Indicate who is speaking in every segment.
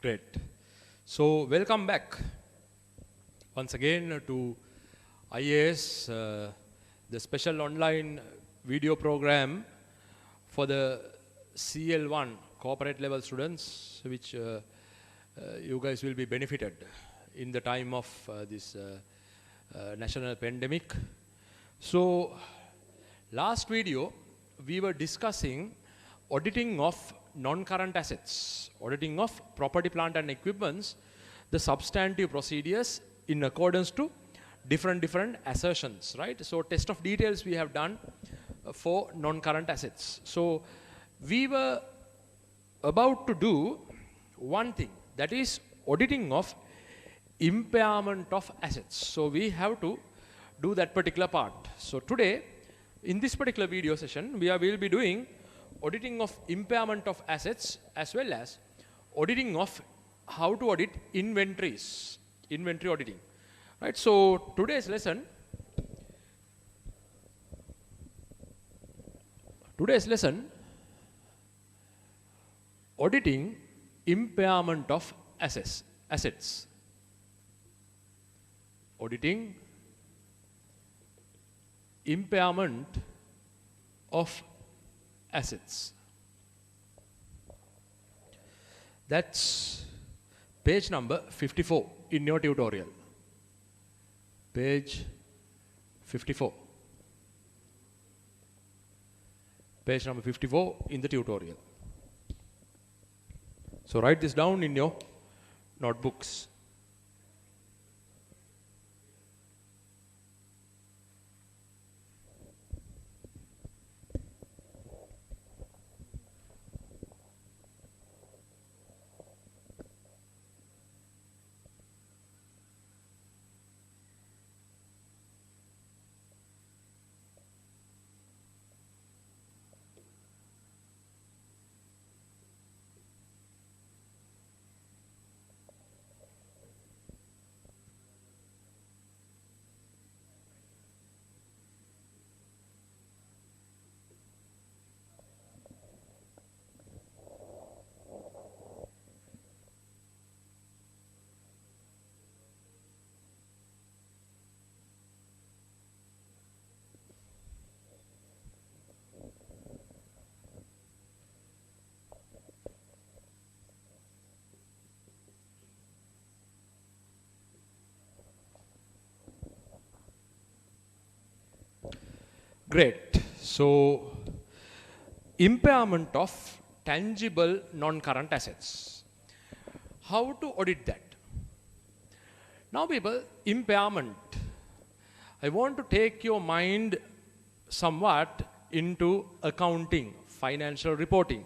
Speaker 1: Great. So, welcome back once again to IAS, the special online video program for the CL1 corporate level students, which you guys will be benefited in the time of this national pandemic. So, last video we were discussing auditing of non-current assets, auditing of property, plant and equipments, the substantive procedures in accordance to different assertions, right? So test of details we have done for non-current assets. So we were about to do one thing, that is auditing of impairment of assets. So we have to do that particular part. So today, in this particular video session, we will be doing auditing of impairment of assets as well as auditing of how to audit inventories, inventory auditing. Right, so today's lesson auditing impairment of assets. Auditing impairment of assets. That's page number 54 in your tutorial. Page 54. Page number 54 in the tutorial. So write this down in your notebooks. Great. So, impairment of tangible non-current assets. How to audit that? Now people, impairment. I want to take your mind somewhat into accounting, financial reporting.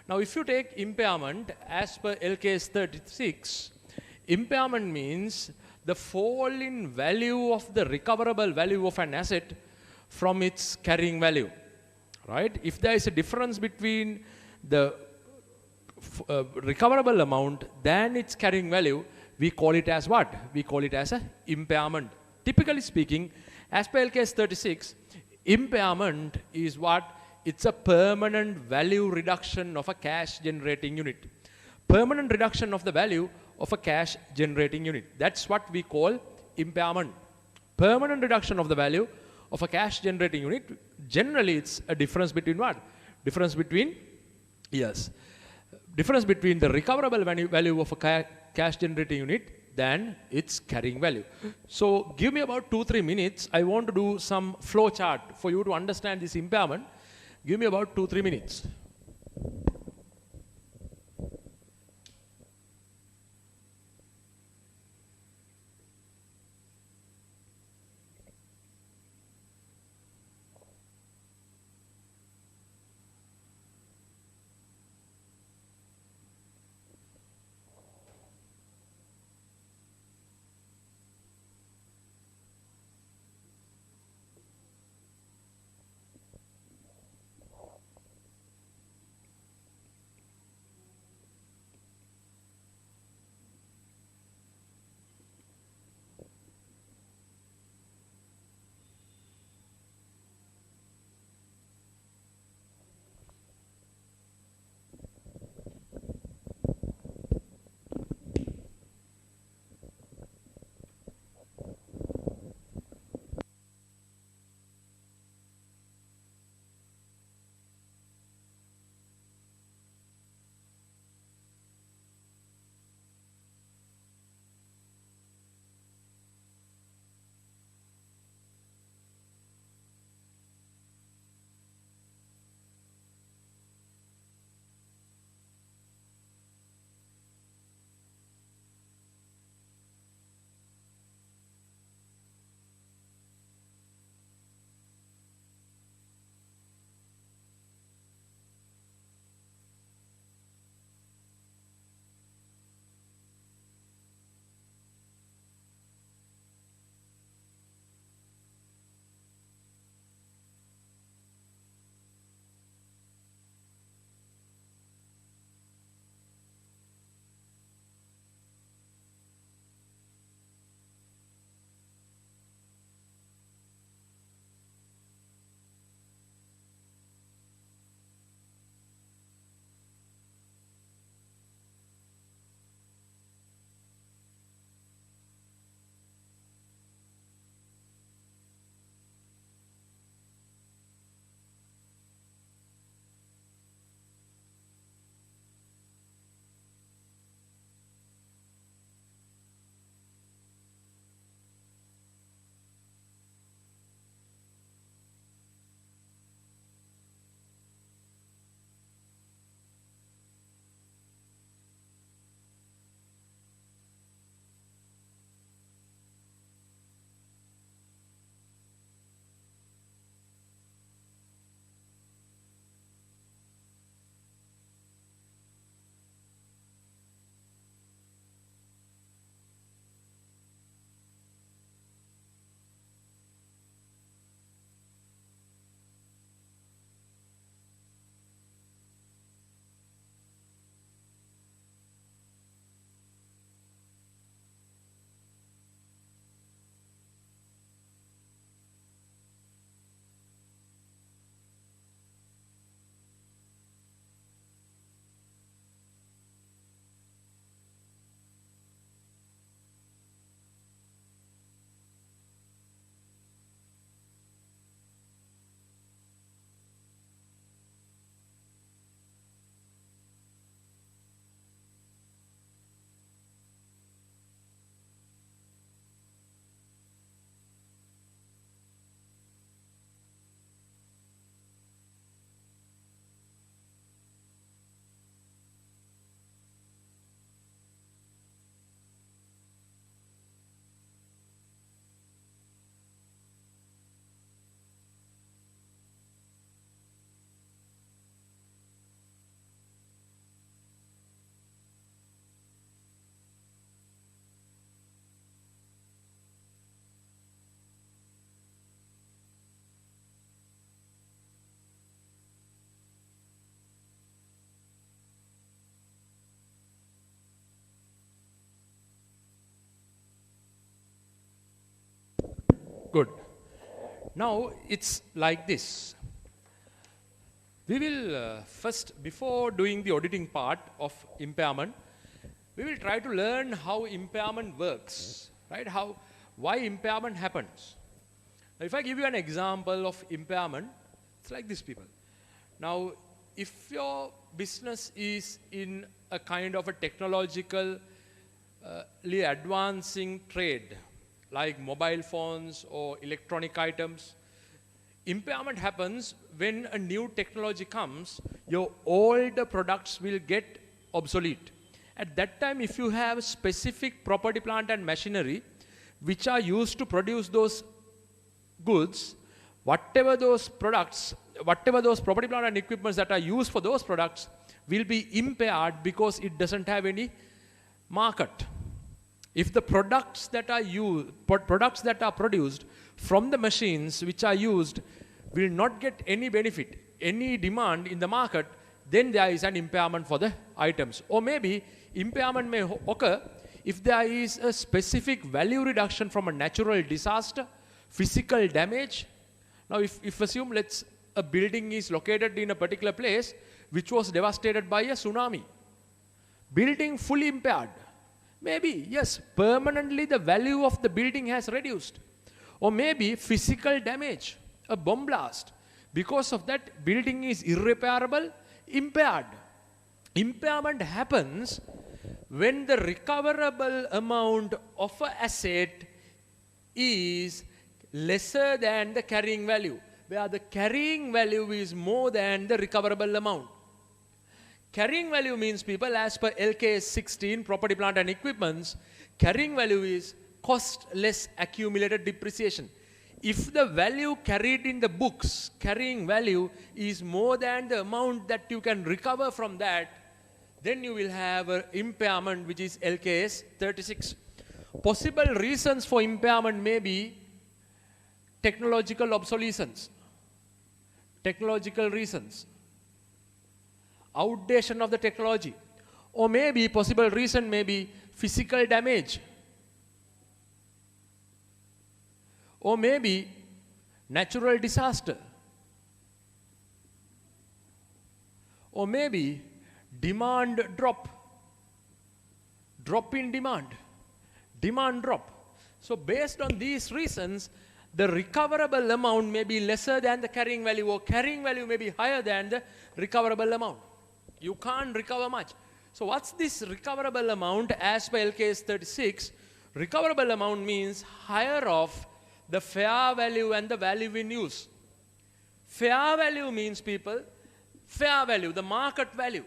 Speaker 1: Now if you take impairment as per LKS 36, impairment means the fall in value of the recoverable value of an asset from its carrying value, right? If there is a difference between the recoverable amount than its carrying value, we call it as what? We call it as a impairment. Typically speaking, as per LKS 36, impairment is what? It's a permanent value reduction of a cash generating unit. Permanent reduction of the value of a cash generating unit. That's what we call impairment. Permanent reduction of the value of a cash generating unit. Generally it's a difference between what? Difference between the recoverable value of a cash generating unit than its carrying value. So give me about 2-3 minutes. I want to do some flow chart for you to understand this impairment. Give me about 2-3 minutes. Good. Now it's like this. We will first, before doing the auditing part of impairment, we will try to learn how impairment works, right? Why impairment happens. Now, if I give you an example of impairment, it's like this, people. Now, if your business is in a kind of a technologically advancing trade, like mobile phones or electronic items, impairment happens when a new technology comes, your older products will get obsolete. At that time, if you have specific property, plant and machinery which are used to produce those goods, whatever those property, plant and equipments that are used for those products will be impaired because it doesn't have any market. If the products that are produced from the machines which are used will not get any benefit, any demand in the market, then there is an impairment for the items. Or maybe impairment may occur if there is a specific value reduction from a natural disaster, physical damage. Now if assume a building is located in a particular place which was devastated by a tsunami. Building fully impaired. Maybe, yes, permanently the value of the building has reduced. Or maybe physical damage, a bomb blast. Because of that, building is irreparable, impaired. Impairment happens when the recoverable amount of an asset is lesser than the carrying value, where the carrying value is more than the recoverable amount. Carrying value means, people, as per LKS 16, property, plant and equipments, carrying value is cost less accumulated depreciation. If the value carried in the books, carrying value, is more than the amount that you can recover from that, then you will have an impairment which is LKS 36. Possible reasons for impairment may be technological obsolescence, technological reasons, outdatation of the technology, or maybe possible reason may be physical damage, or maybe natural disaster, or maybe demand drop in demand drop. So based on these reasons, the recoverable amount may be lesser than the carrying value, or carrying value may be higher than the recoverable amount. You can't recover much. So what's this recoverable amount as per LKS 36? Recoverable amount means higher of the fair value and the value in use. Fair value means, people, fair value, the market value,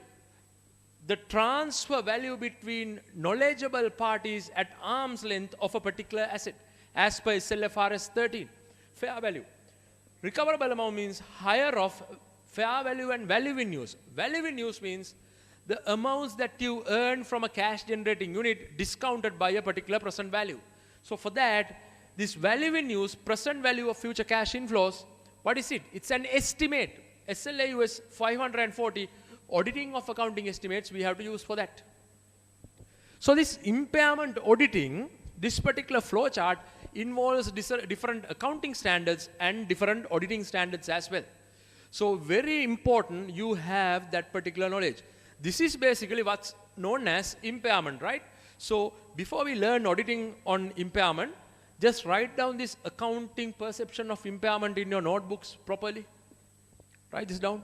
Speaker 1: the transfer value between knowledgeable parties at arm's length of a particular asset, as per SLFRS 13, fair value. Recoverable amount means higher of fair value and value in use. Value in use means the amounts that you earn from a cash generating unit discounted by a particular present value. So for that, this value in use, present value of future cash inflows, what is it? It's an estimate. SLA US 540, auditing of accounting estimates, we have to use for that. So this impairment auditing, this particular flow chart involves different accounting standards and different auditing standards as well. So very important you have that particular knowledge. This is basically what's known as impairment, right? So before we learn auditing on impairment, just write down this accounting perception of impairment in your notebooks properly. Write this down.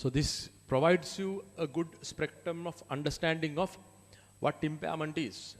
Speaker 1: So this provides you a good spectrum of understanding of what impairment is.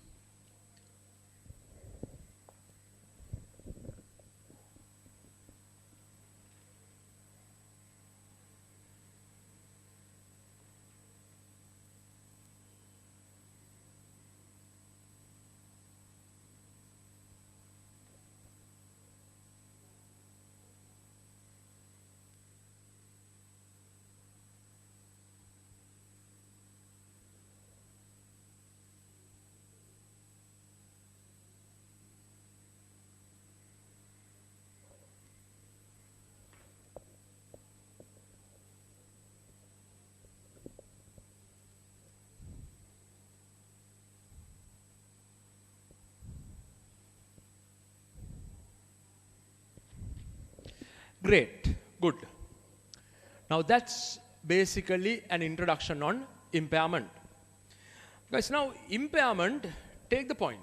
Speaker 1: Great, good. Now that's basically an introduction on impairment. Guys, now impairment, take the point.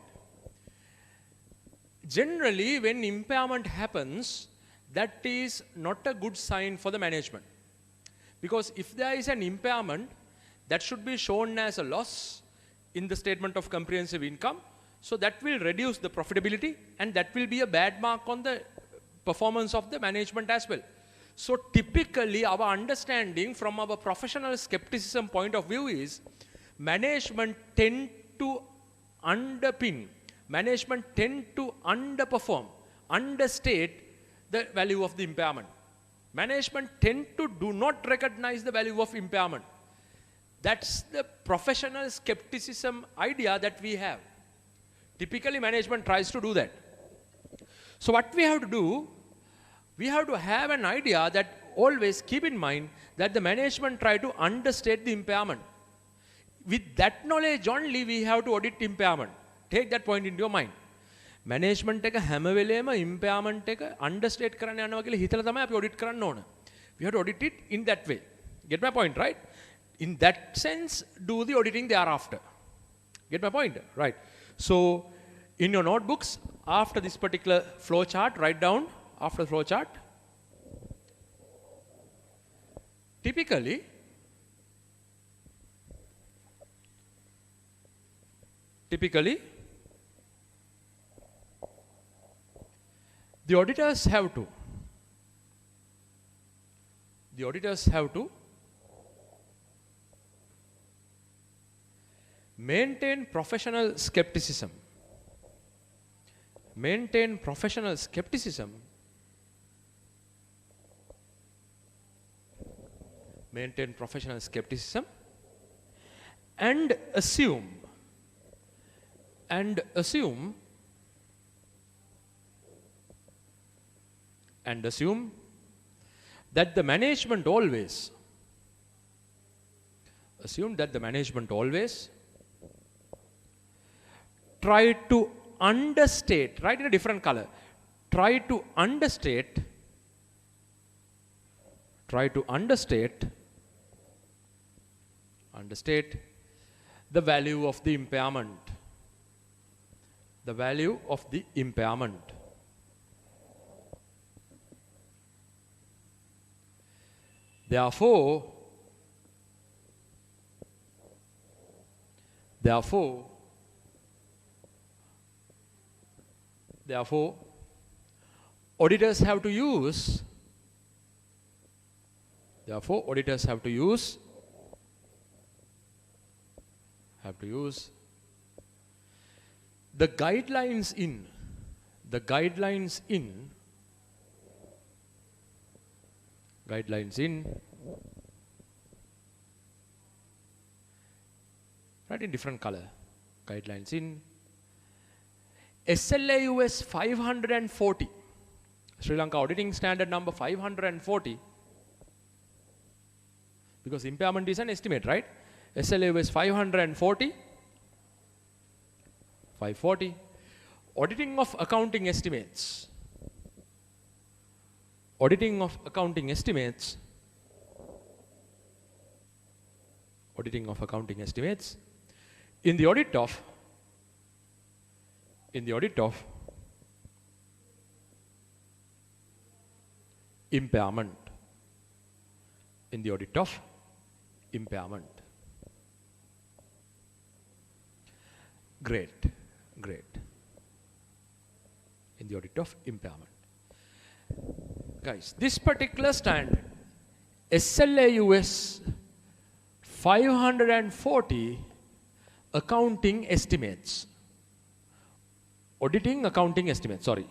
Speaker 1: Generally, when impairment happens, that is not a good sign for the management. Because if there is an impairment, that should be shown as a loss in the statement of comprehensive income. So that will reduce the profitability, and that will be a bad mark on the performance of the management as well. So typically our understanding from our professional skepticism point of view is management tend to underpin, management tend to underperform, understate the value of the impairment. Management tend to do not recognize the value of impairment. That's the professional skepticism idea that we have. Typically management tries to do that. So what we have to do, we have to have an idea that always keep in mind that the management try to understate the impairment. With that knowledge only, we have to audit impairment. Take that point into your mind. Management එක හැම වෙලේම impairment එක understate කරන්න යනවා කියලා හිතලා තමයි අපි audit කරන්න ඕන. We have to audit it in that way. Get my point, right? In that sense, do the auditing thereafter. Get my point? Right. So, in your notebooks, after this particular flow chart, write down after the flow chart. Typically, the auditors have to maintain professional skepticism. Maintain professional skepticism. Maintain professional skepticism and assume that the management always try to understate, write in a different color, try to understate the value of the impairment. The value of the impairment. Therefore, auditors have to use the guidelines in write in different color, guidelines in SLAUS 540, Sri Lanka Auditing Standard number 540, because impairment is an estimate, right? SLAUS 540, auditing of accounting estimates. Auditing of accounting estimates in the audit of impairment. In the audit of impairment. Great, great. In the audit of impairment. Guys, this particular standard, SLAUS 540 accounting estimates. Auditing accounting estimates, sorry.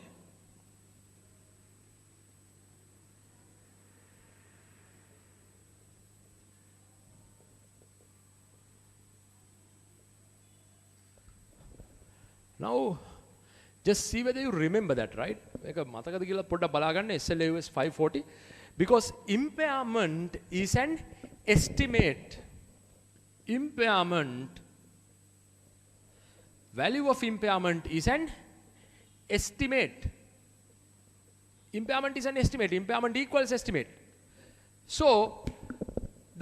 Speaker 1: Now, just see whether you remember that, right? මතකද කියලා පොඩ්ඩක් බලාගන්න SLAUS 540 because impairment is an estimate. Impairment, value of impairment is an estimate. Impairment is an estimate. Impairment equals estimate. So,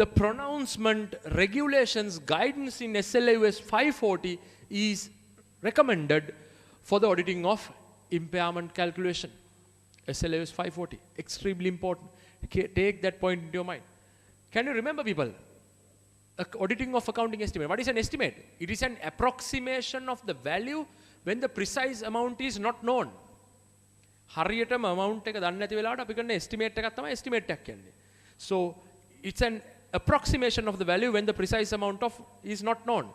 Speaker 1: the pronouncement, regulations, guidance in SLAUS 540 is recommended for the auditing of impairment calculation. SLAUS 540, extremely important. Take that point into your mind. Can you remember, people? Auditing of accounting estimate. What is an estimate? It is an approximation of the value when the precise amount is not known. හරියටම amount එක දන්නේ නැති වෙලාවට අපි කරන estimate එකක් තමයි estimate එකක් කියන්නේ. So it's an approximation of the value when the precise amount of is not known.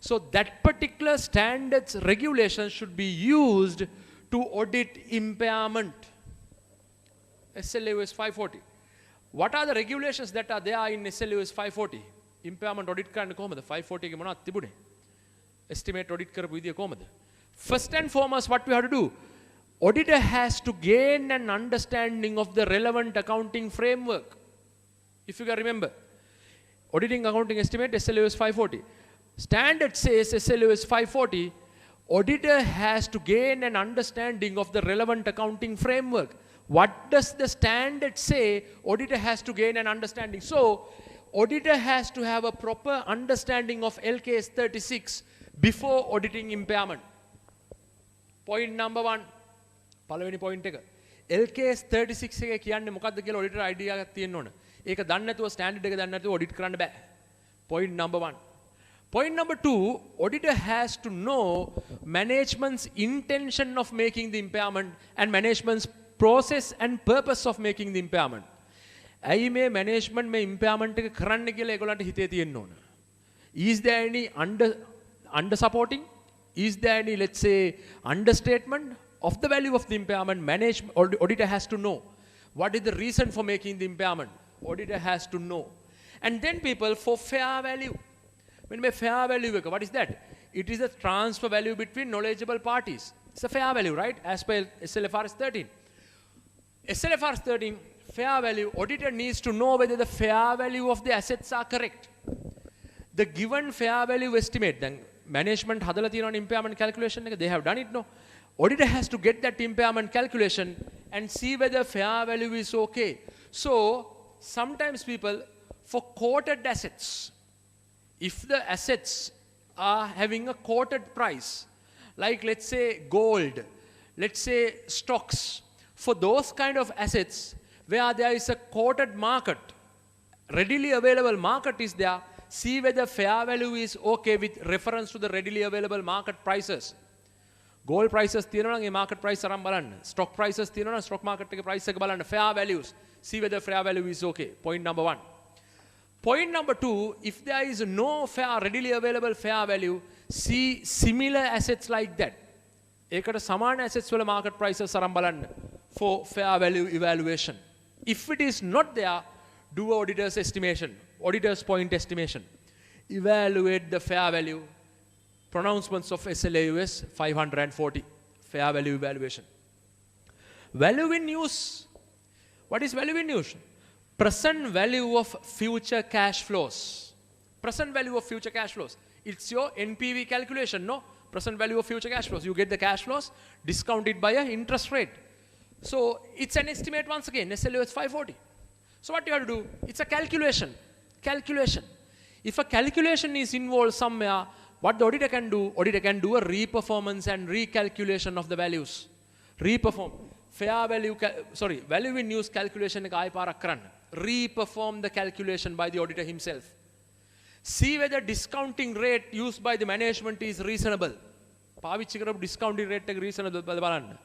Speaker 1: So that particular standards regulations should be used to audit impairment. SLAUS 540. What are the regulations that are there in SLAUS 540? Impairment audit කරන්න කොහොමද? 540 එකේ මොනවද තිබුණේ? Estimate audit කරපු විදිය කොහොමද? First and foremost, what we have to do? Auditor has to gain an understanding of the relevant accounting framework. If you can remember, auditing accounting estimate SLAUS 540. Standard says SLAUS 540, auditor has to gain an understanding of the relevant accounting framework. What does the standard say? Auditor has to gain an understanding. So, auditor has to have a proper understanding of LKS 36 before auditing impairment. Point number one. පළවෙනි point එක. LKS 36 එක කියන්නේ මොකක්ද කියලා auditor idea එකක් තියෙන්න ඕන. ඒක දන්නේ නැතුව standard එක දන්නේ නැතුව audit කරන්න බෑ. Point number one. Point number two, auditor has to know management's intention of making the impairment and management's process and purpose of making the impairment. ඇයි මේ management මේ impairment එක කරන්න කියලා ඒගොල්ලන්ට හිතේ තියෙන්න ඕන. Is there any under supporting? Is there any, let's say, understatement of the value of the impairment? Auditor has to know. What is the reason for making the impairment? Auditor has to know. And then people, for fair value. When we fair value, what is that? It is a transfer value between knowledgeable parties. It's a fair value, right? As per SLFRS 13. SLFRS 13, fair value, auditor needs to know whether the fair value of the assets are correct. The given fair value estimate, then management hadala තියෙනවා impairment calculation එක, they have done it, no? Auditor has to get that impairment calculation and see whether fair value is okay. So, sometimes people, for quoted assets, if the assets are having a quoted price, like let's say gold, let's say stocks, for those kind of assets where there is a quoted market, readily available market is there, see whether fair value is okay with reference to the readily available market prices. Gold prices තියෙනවා නම් ඒ market price අරන් බලන්න. Stock prices තියෙනවා නම් stock market එකේ price එක බලන්න. Fair values. See whether fair value is okay. Point number one. Point number two, if there is no fair, readily available fair value, see similar assets like that. ඒකට සමාන assets වල market prices අරන් බලන්න for fair value evaluation. If it is not there, do auditor's estimation, auditor's point estimation. Evaluate the fair value. Pronouncements of SLAUS 540, fair value evaluation. Value in use. What is value in use? Present value of future cash flows. Present value of future cash flows. It's your NPV calculation, no? Present value of future cash flows. You get the cash flows discounted by an interest rate. So it's an estimate once again, SLAUS 540. So what you have to do? It's a calculation. Calculation. If a calculation is involved somewhere, what the auditor can do a reperformance and recalculation of the values. Reperform. Fair value, value in use calculation එක ආයෙ පාරක් කරන්න. Reperform the calculation by the auditor himself. See whether discounting rate used by the management is reasonable. පාවිච්චි කරපු discounting rate එක reasonable බලන්න.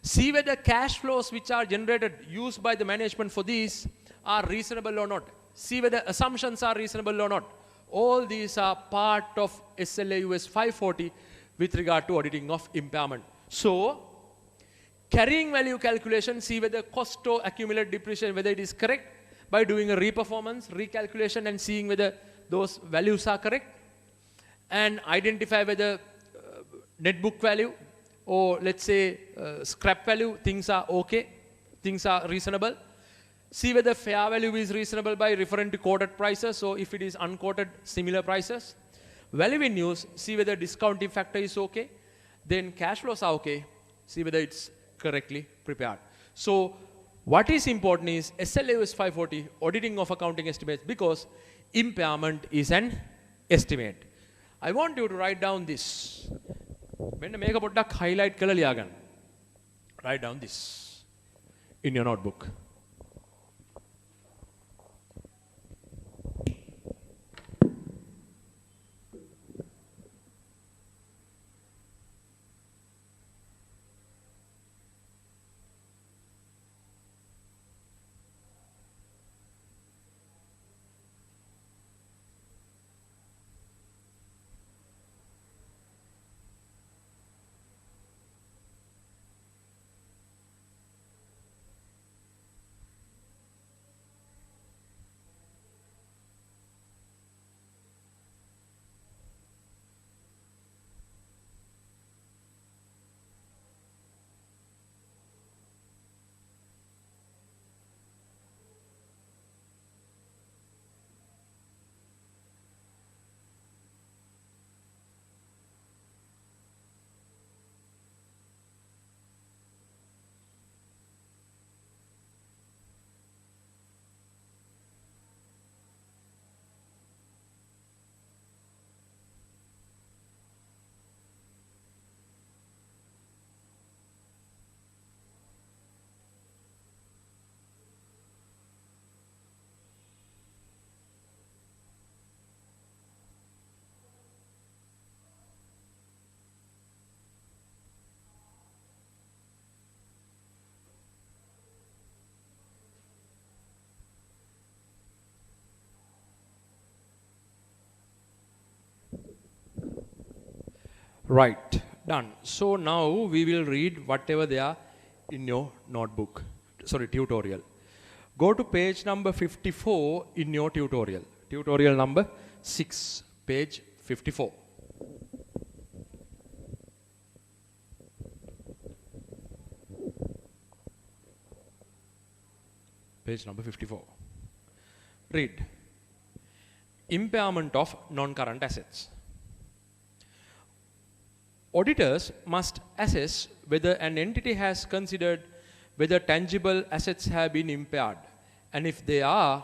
Speaker 1: See whether cash flows which are generated used by the management for these are reasonable or not. See whether assumptions are reasonable or not. All these are part of SLA US 540 with regard to auditing of impairment. So, carrying value calculation, see whether cost or accumulated depreciation, whether it is correct by doing a reperformance, recalculation and seeing whether those values are correct, and identify whether net book value or let's say scrap value, things are okay, things are reasonable. See whether fair value is reasonable by referring to quoted prices, or if it is unquoted, similar prices. Value in use, see whether discounting factor is okay. Then cash flows are okay. See whether it's correctly prepared. So what is important is SLA US 540, auditing of accounting estimates, because impairment is an estimate. I want you to write down this. මෙන්න මේක පොඩ්ඩක් highlight කරලා ලියාගන්න. Write down this in your notebook. Right, done. So now we will read whatever they are in your notebook, sorry, tutorial. Go to page number 54 in your tutorial. Tutorial number 6, page 54. Page number 54. Read. Impairment of non-current assets. Auditors must assess whether an entity has considered whether tangible assets have been impaired, and if they are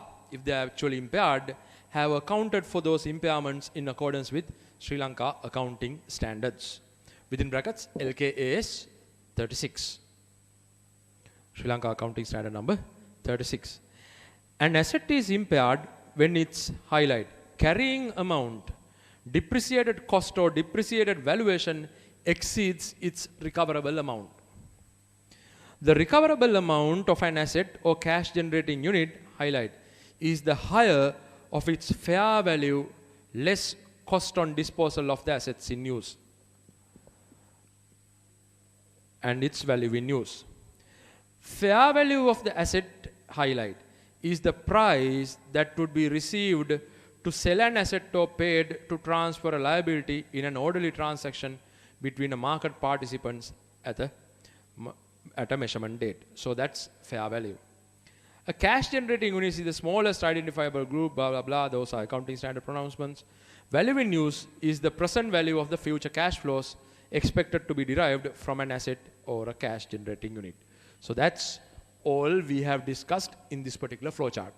Speaker 1: actually impaired, have accounted for those impairments in accordance with Sri Lanka accounting standards. Within brackets, LKAS 36. Sri Lanka accounting standard number 36. An asset is impaired when its highlight carrying amount, depreciated cost or depreciated valuation exceeds its recoverable amount. The recoverable amount of an asset or cash generating unit highlight is the higher of its fair value less cost on disposal of the assets in use and its value in use. Fair value of the asset highlight is the price that would be received to sell an asset or paid to transfer a liability in an orderly transaction between a market participants at a measurement date. So that's fair value. A cash generating unit is the smallest identifiable group, blah, blah, blah. Those are accounting standard pronouncements. Value in use is the present value of the future cash flows expected to be derived from an asset or a cash generating unit. So that's all we have discussed in this particular flowchart.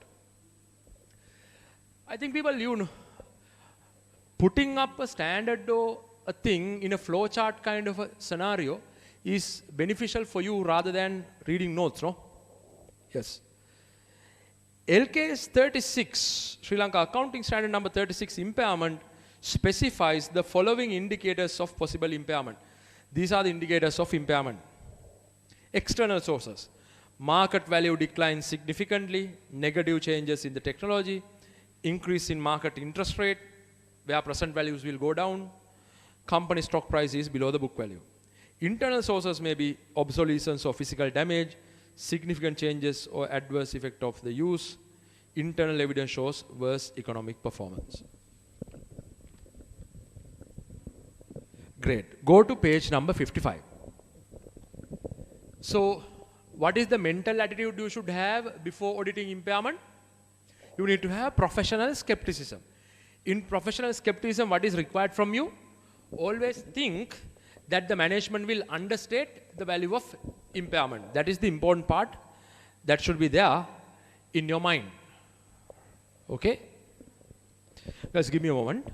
Speaker 1: I think people, putting up a standard or a thing in a flowchart kind of a scenario is beneficial for you rather than reading notes, no? Yes. LKS 36, Sri Lanka Accounting Standard number 36, impairment specifies the following indicators of possible impairment. These are the indicators of impairment. External sources. Market value declines significantly, negative changes in the technology, increase in market interest rate, where present values will go down, company stock price is below the book value. Internal sources may be obsolescence or physical damage, significant changes or adverse effect of the use. Internal evidence shows worse economic performance. Great. Go to page number 55. So, what is the mental attitude you should have before auditing impairment? You need to have professional skepticism. In professional skepticism, what is required from you? Always think that the management will understate the value of impairment. That is the important part that should be there in your mind. Okay? Guys, give me a moment.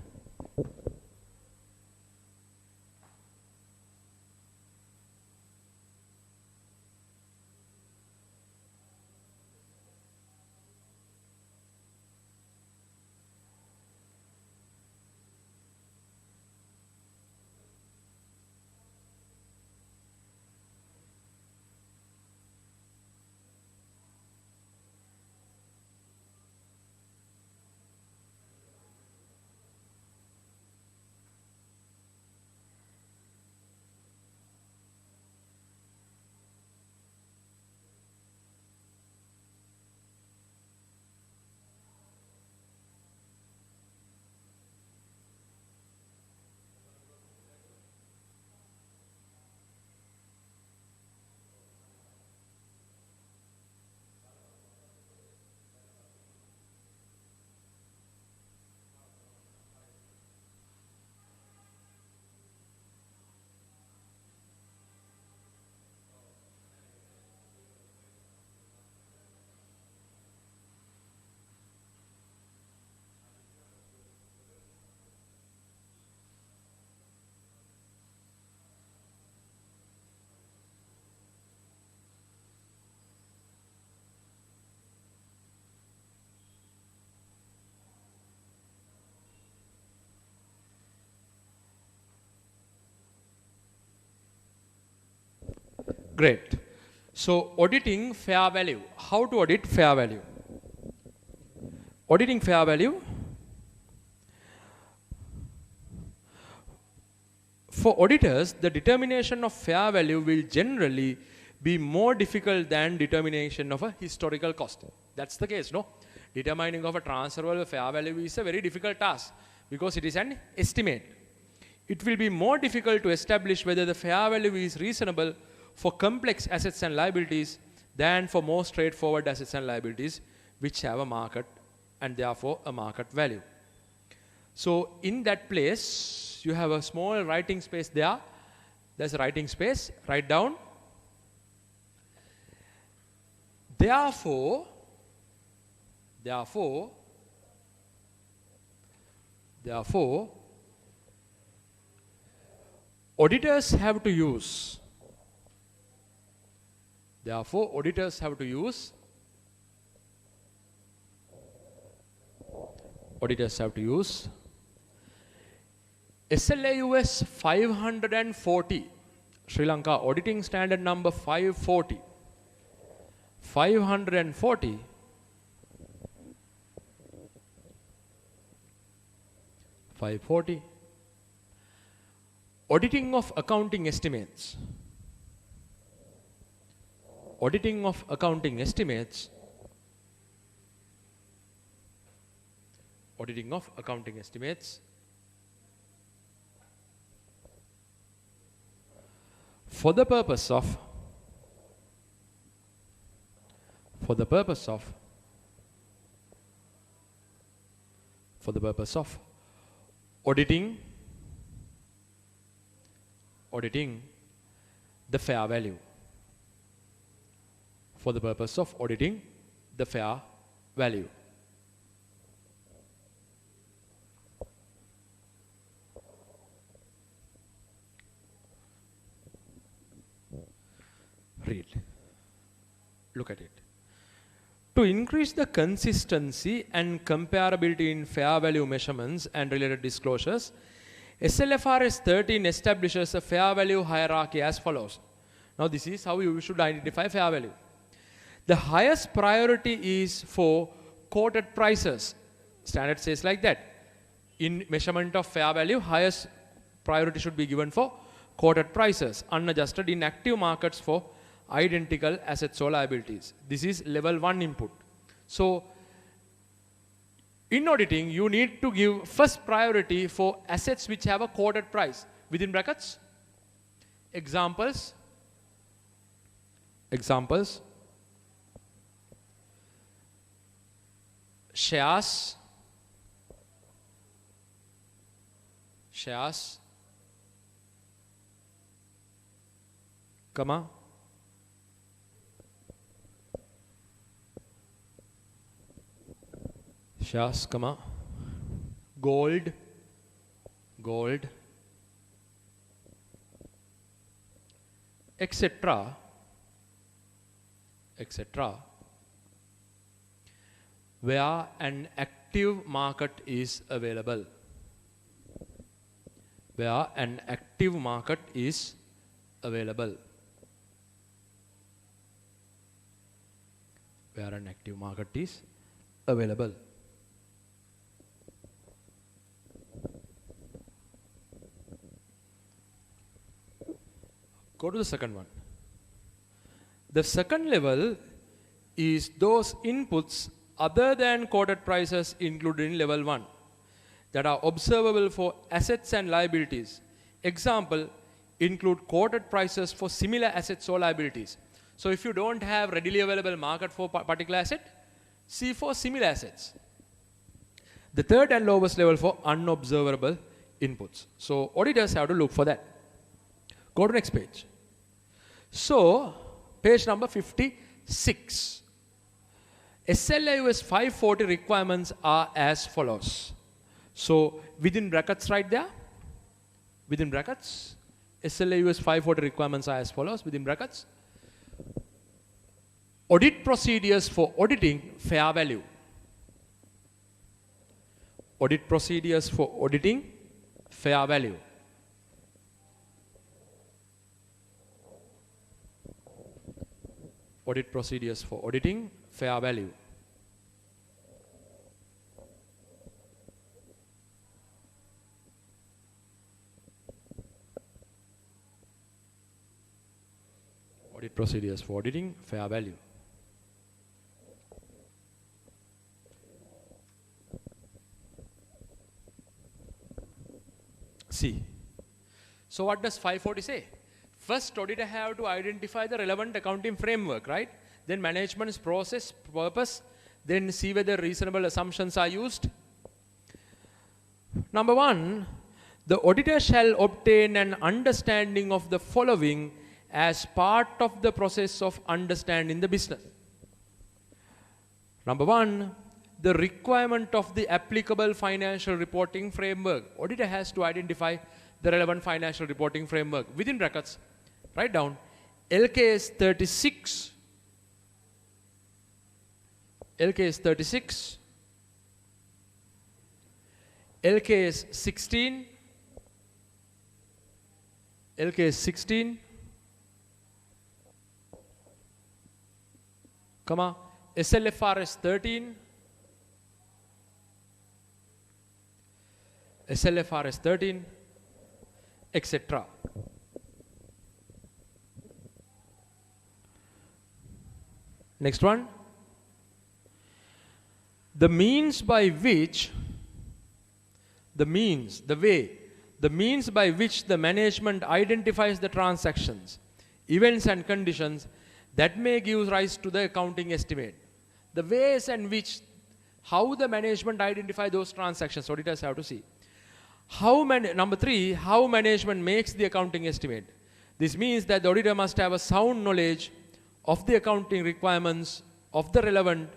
Speaker 1: Great. So, auditing fair value. How to audit fair value? Auditing fair value. For auditors, the determination of fair value will generally be more difficult than determination of a historical cost. That's the case, no? Determining of a transferable fair value is a very difficult task because it is an estimate. It will be more difficult to establish whether the fair value is reasonable for complex assets and liabilities than for more straightforward assets and liabilities which have a market and therefore a market value. So in that place, you have a small writing space there. There's a writing space. Write down. Therefore, auditors have to use. Therefore, auditors have to use. Auditors have to use SLAUS 540, Sri Lanka Auditing Standard number 540. 540 540 auditing of accounting estimates. Auditing of accounting estimates. Auditing of accounting estimates for the purpose of auditing the fair value. For the purpose of auditing the fair value. Read. Look at it. To increase the consistency and comparability in fair value measurements and related disclosures, SLFRS 13 establishes a fair value hierarchy as follows. Now this is how you should identify fair value. The highest priority is for quoted prices. Standard says like that. In measurement of fair value, highest priority should be given for quoted prices, unadjusted in active markets for identical assets or liabilities. This is level 1 input. So, in auditing, you need to give first priority for assets which have a quoted price. Within brackets, examples, shares, comma, gold, etc., where an active market is available. Where an active market is available. Where an active market is available. Go to the second one. The second level is those inputs other than quoted prices included in level 1 that are observable for assets and liabilities. Example, include quoted prices for similar assets or liabilities. So if you don't have readily available market for particular asset, see for similar assets. The third and lowest level for unobservable inputs. So auditors have to look for that. Go to next page. So page number 56. SLAUS 540 requirements are as follows. So within brackets right there, within brackets, SLAUS 540 requirements are as follows, within brackets. Audit procedures for auditing fair value. Audit procedures for auditing fair value. Audit procedures for auditing fair value. Audit procedures for auditing fair value. See. So what does 540 say? First, auditor have to identify the relevant accounting framework, right? Then management's process, purpose, then see whether reasonable assumptions are used. Number 1, the auditor shall obtain an understanding of the following as part of the process of understanding the business. Number 1, the requirement of the applicable financial reporting framework. Auditor has to identify the relevant financial reporting framework. Within brackets, write down LKS 36, LKS 36, LKS 16, LKS 16, comma, SLFRS 13, SLFRS 13, etc. Next one. The means by which, the means by which the management identifies the transactions, events and conditions that may give rise to the accounting estimate. The ways and which, how the management identify those transactions, auditors have to see. Number 3, how management makes the accounting estimate. This means that the auditor must have a sound knowledge of the accounting requirements of the relevant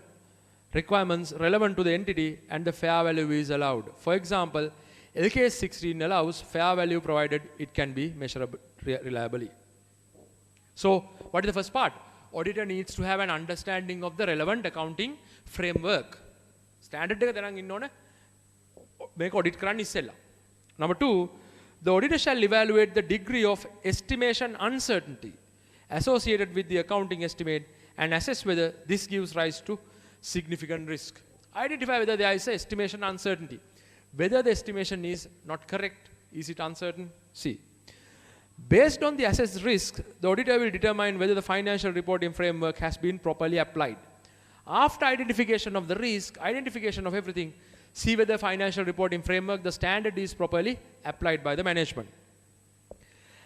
Speaker 1: requirements relevant to the entity and the fair value is allowed. For example, LKS 16 allows fair value provided it can be measurable reliably. So what is the first part? auditor needs to have an understanding of the relevant accounting framework. Standard එක දැනන් ඉන්න ඕනේ මේක audit කරන්න ඉස්සෙල්ලා. Number 2, the auditor shall evaluate the degree of estimation uncertainty associated with the accounting estimate and assess whether this gives rise to significant risk. Identify whether there is estimation uncertainty. Whether the estimation is not correct, is it uncertain? C. Based on the assessed risk, the auditor will determine whether the financial reporting framework has been properly applied. After identification of the risk, identification of everything, see whether financial reporting framework, the standard is properly applied by the management.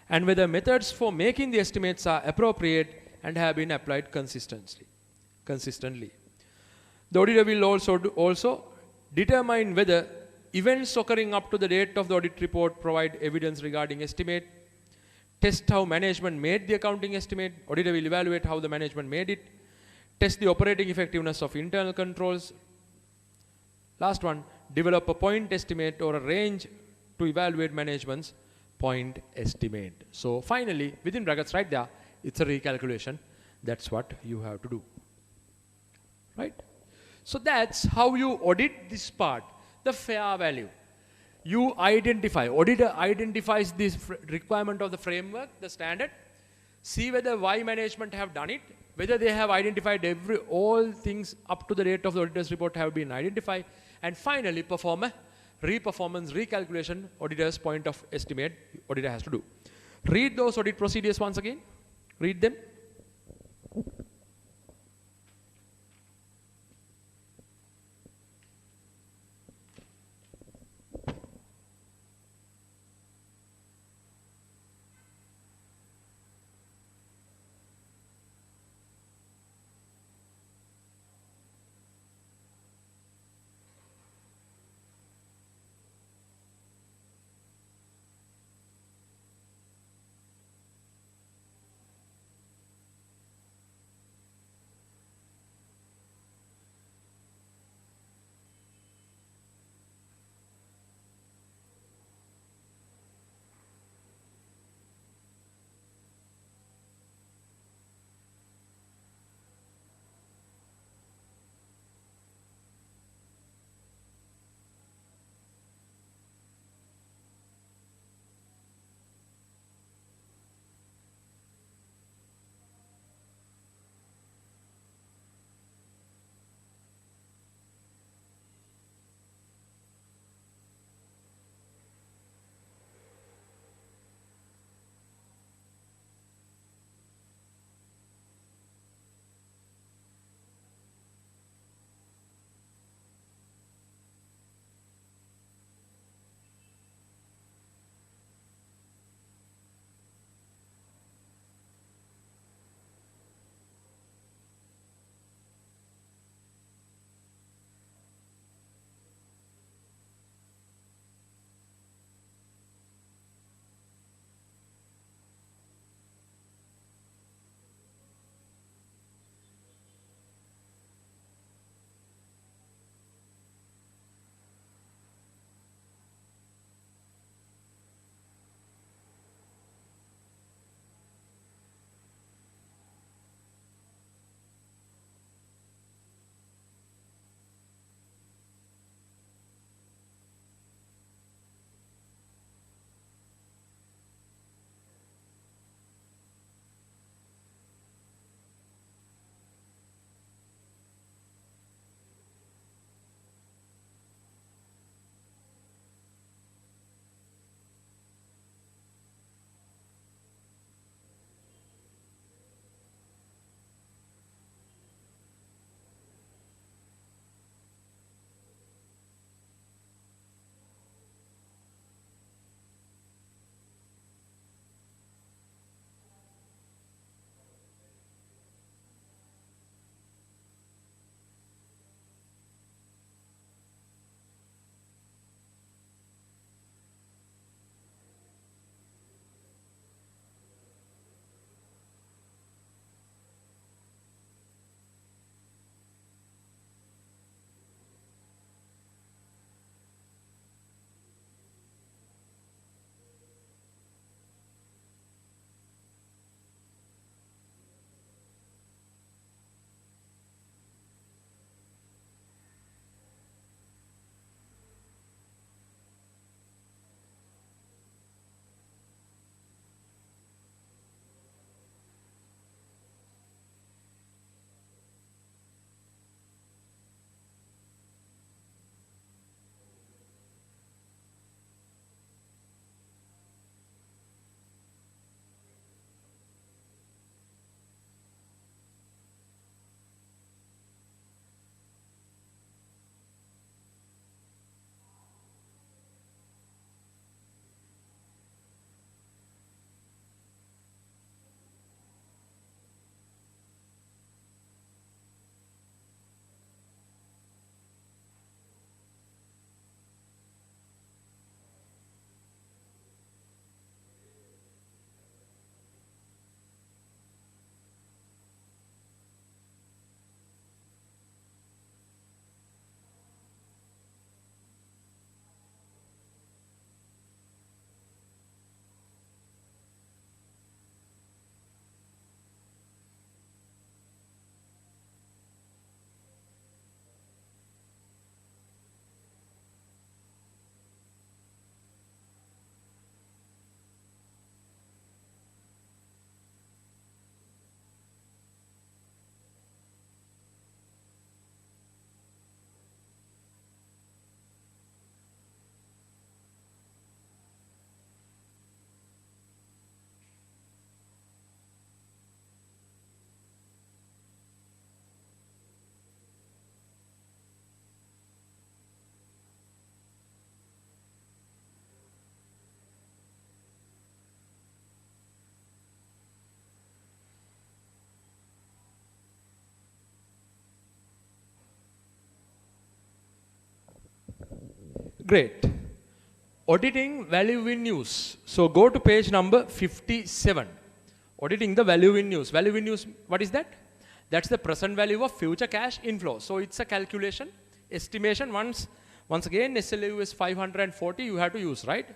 Speaker 1: And whether methods for making the estimates are appropriate and have been applied consistently. The auditor will also determine whether events occurring up to the date of the audit report provide evidence regarding estimate, test how management made the accounting estimate, auditor will evaluate how the management made it, test the operating effectiveness of internal controls. Last one, develop a point estimate or a range to evaluate management's point estimate. So finally, within brackets right there, it's a recalculation. That's what you have to do. Right? So that's how you audit this part, the fair value. You identify, auditor identifies this requirement of the framework, the standard, see whether why management have done it, whether they have identified all things up to the date of the auditor's report have been identified, and finally perform a re-performance recalculation, auditor's point of estimate, auditor has to do. Read those audit procedures once again, read them. Great. Auditing value in use. So go to page number 57. Auditing the value in use. Value in use, what is that? That's the present value of future cash inflow. So it's a calculation, estimation. Once again, SLU is 540, you have to use, right?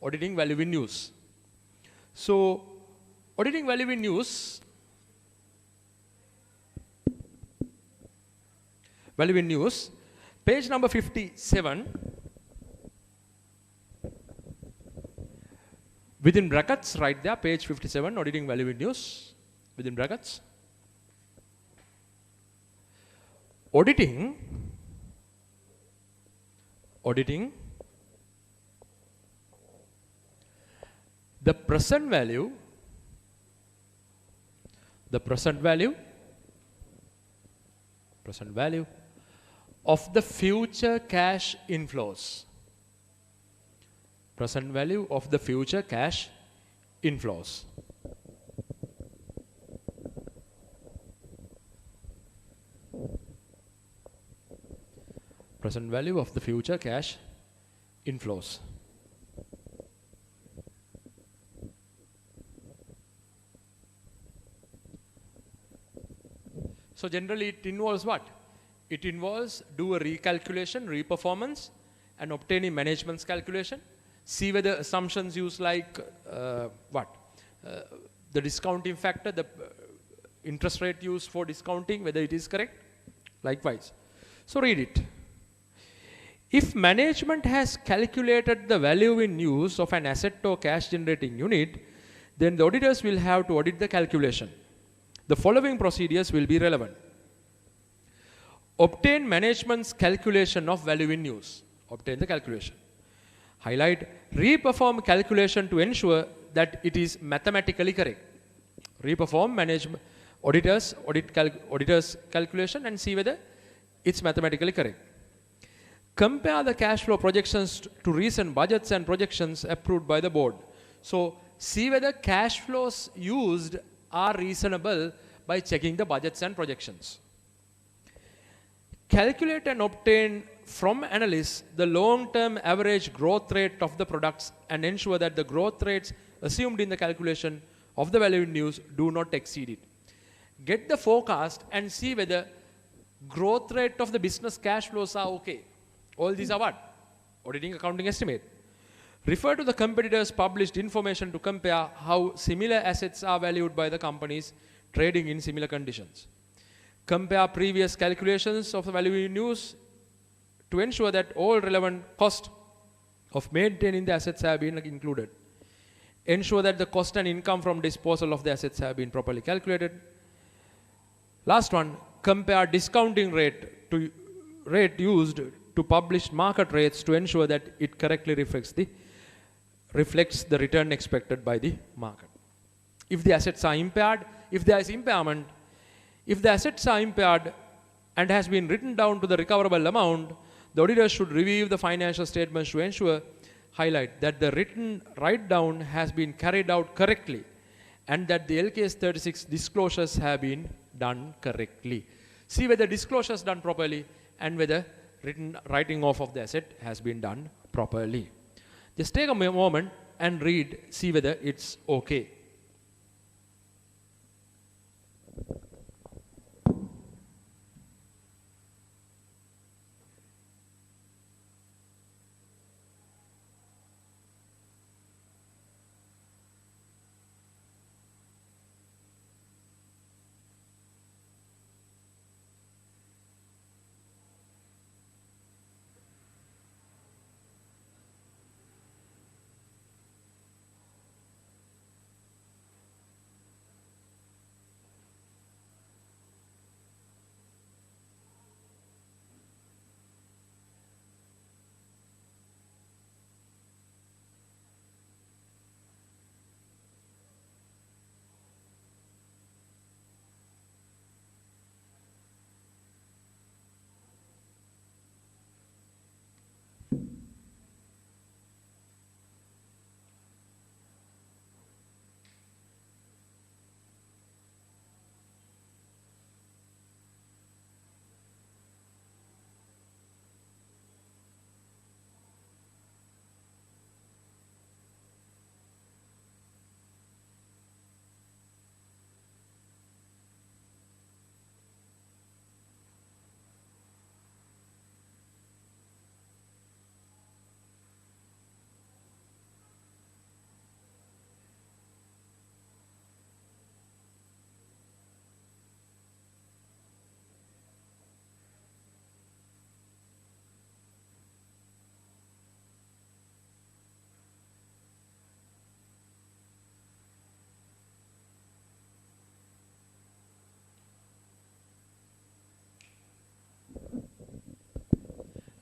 Speaker 1: Auditing value in use. So auditing value in use, page number 57. Within brackets, right there, page 57, auditing value in use, within brackets. Auditing the present value of the future cash inflows. Present value of the future cash inflows. Present value of the future cash inflows. So generally it involves what? It involves do a recalculation, reperformance, and obtain a management's calculation. See whether assumptions used like the discounting factor, the interest rate used for discounting, whether it is correct. Likewise. So read it. If management has calculated the value in use of an asset or cash generating unit, then the auditors will have to audit the calculation. The following procedures will be relevant. Obtain management's calculation of value in use. Obtain the calculation. Highlight, reperform calculation to ensure that it is mathematically correct. Reperform auditors calculation and see whether it's mathematically correct. Compare the cash flow projections to recent budgets and projections approved by the board. So see whether cash flows used are reasonable by checking the budgets and projections. Calculate and obtain from analysts the long-term average growth rate of the products and ensure that the growth rates assumed in the calculation of the value in use do not exceed it. Get the forecast and see whether growth rate of the business cash flows are okay. All these are what? Auditing accounting estimate. Refer to the competitors' published information to compare how similar assets are valued by the companies trading in similar conditions. Compare previous calculations of the value in use to ensure that all relevant costs of maintaining the assets have been included. Ensure that the cost and income from disposal of the assets have been properly calculated. Last one, compare discounting rate used to publish market rates to ensure that it correctly reflects the return expected by the market. If the assets are impaired, if there is impairment, if the assets are impaired and has been written down to the recoverable amount, the auditor should review the financial statements to ensure, highlight, that the written write-down has been carried out correctly and that the LKS 36 disclosures have been done correctly. See whether disclosures done properly and whether writing off of the asset has been done properly. Just take a moment and read, see whether it's okay.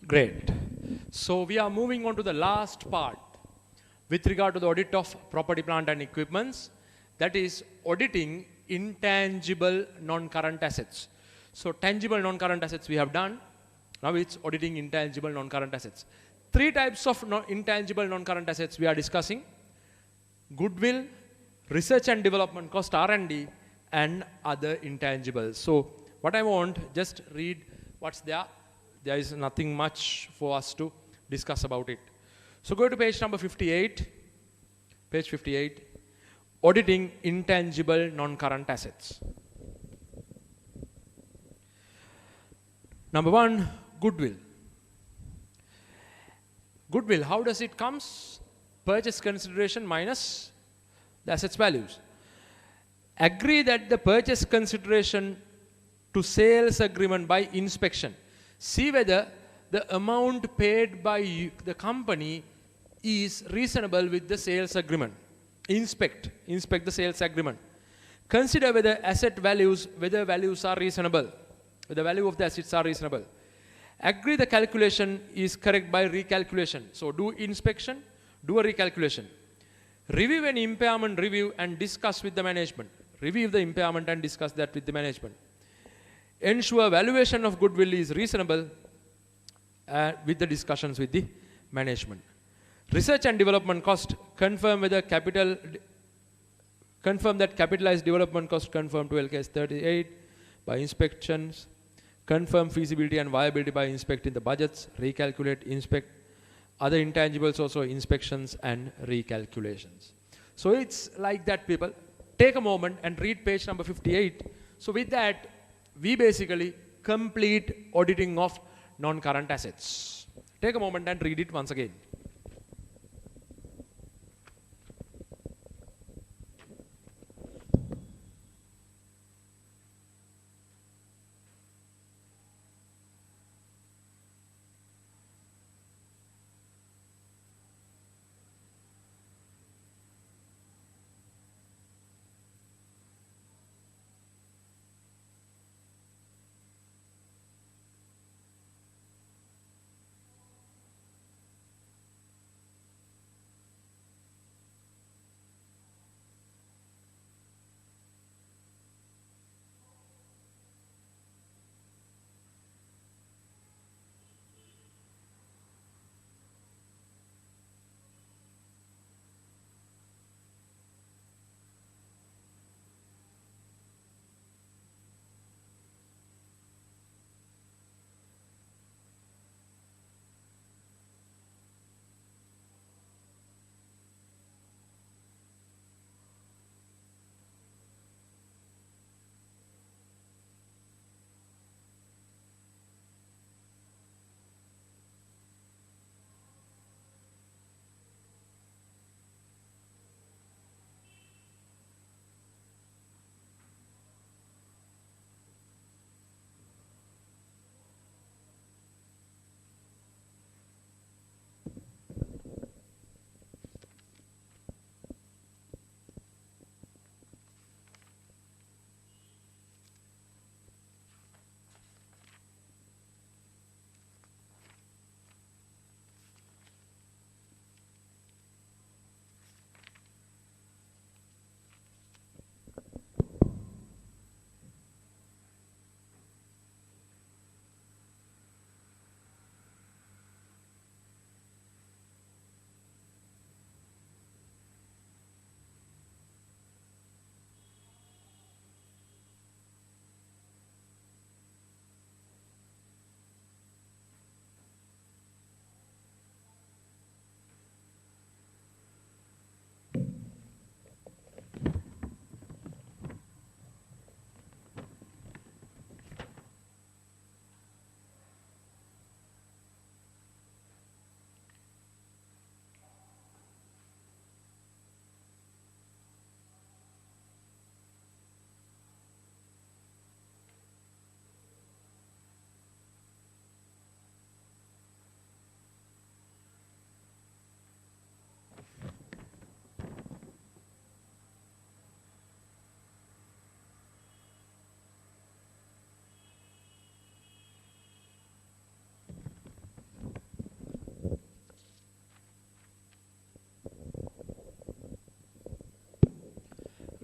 Speaker 1: Great. So we are moving on to the last part with regard to the audit of property, plant and equipments. That is auditing intangible non-current assets. So tangible non-current assets we have done. Now it's auditing intangible non-current assets. Three types of intangible non-current assets we are discussing: goodwill, research and development cost, R&D, and other intangibles. So what I want, just read what's there. There is nothing much for us to discuss about it. So go to page number 58. Page 58. Auditing intangible non-current assets. Number one, goodwill. Goodwill, how does it comes? Purchase consideration minus the assets values. Agree that the purchase consideration to sales agreement by inspection. See whether the amount paid by the company is reasonable with the sales agreement. Inspect the sales agreement. Consider whether asset values, whether values are reasonable, whether the value of the assets are reasonable. Agree the calculation is correct by recalculation. So do inspection, do a recalculation. Review an impairment review and discuss with the management. Review the impairment and discuss that with the management. Ensure valuation of goodwill is reasonable with the discussions with the management. Research and development cost, confirm that capitalized development cost confirm to LKS 38 by inspections. Confirm feasibility and viability by inspecting the budgets. Recalculate, inspect. Other intangibles also inspections and recalculations. So it's like that, people. Take a moment and read page number 58. So with that, we basically complete auditing of non-current assets. Take a moment and read it once again.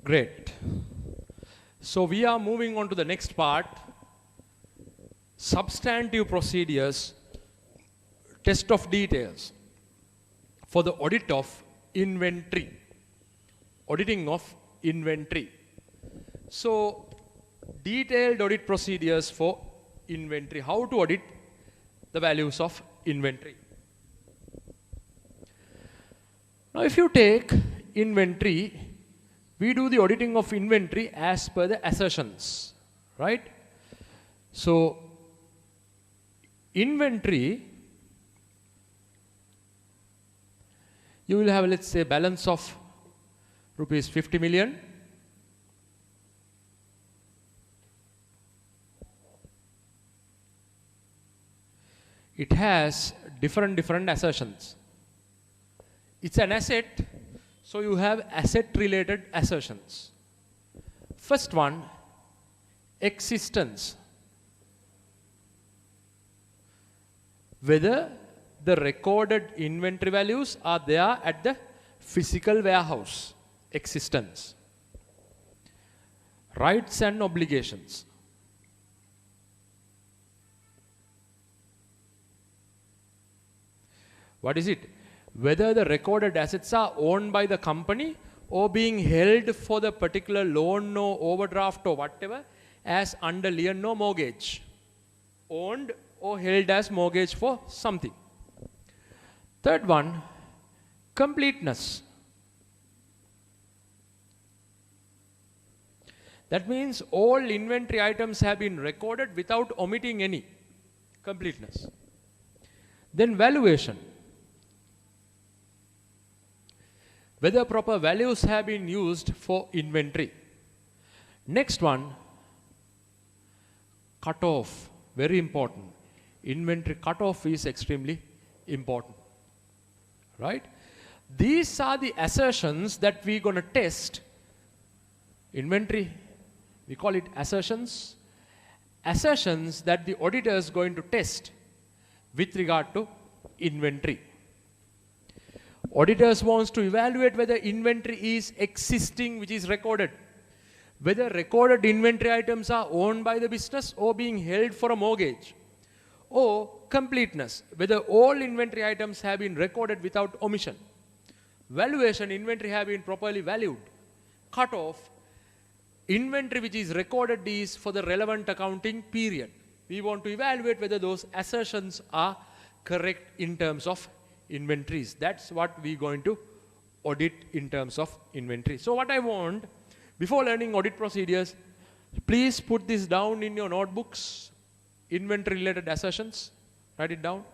Speaker 1: Great. So we are moving on to the next part. Substantive procedures, test of details for the audit of inventory. Auditing of inventory. So detailed audit procedures for inventory. How to audit the values of inventory. Now if you take inventory, we do the auditing of inventory as per the assertions, right? So inventory, you will have, let's say, balance of rupees 50 million. It has different assertions. It's an asset, so you have asset related assertions. First one, existence. Whether the recorded inventory values are there at the physical warehouse. Existence. Rights and obligations. What is it? Whether the recorded assets are owned by the company or being held for the particular loan or overdraft or whatever as under lien or mortgage. Owned or held as mortgage for something. Third one, completeness. That means all inventory items have been recorded without omitting any. Completeness. Then valuation. Whether proper values have been used for inventory. Next one, cutoff. Very important. Inventory cutoff is extremely important. Right? These are the assertions that we're going to test. Inventory, we call it assertions. Assertions that the auditor is going to test with regard to inventory. Auditors wants to evaluate whether inventory is existing, which is recorded. Whether recorded inventory items are owned by the business or being held for a mortgage. Or completeness, whether all inventory items have been recorded without omission. Valuation, inventory have been properly valued. Cutoff, inventory which is recorded is for the relevant accounting period. We want to evaluate whether those assertions are correct in terms of inventories. That's what we're going to audit in terms of inventory. So what I want, before learning audit procedures, please put this down in your notebooks. Inventory related assertions, write it down.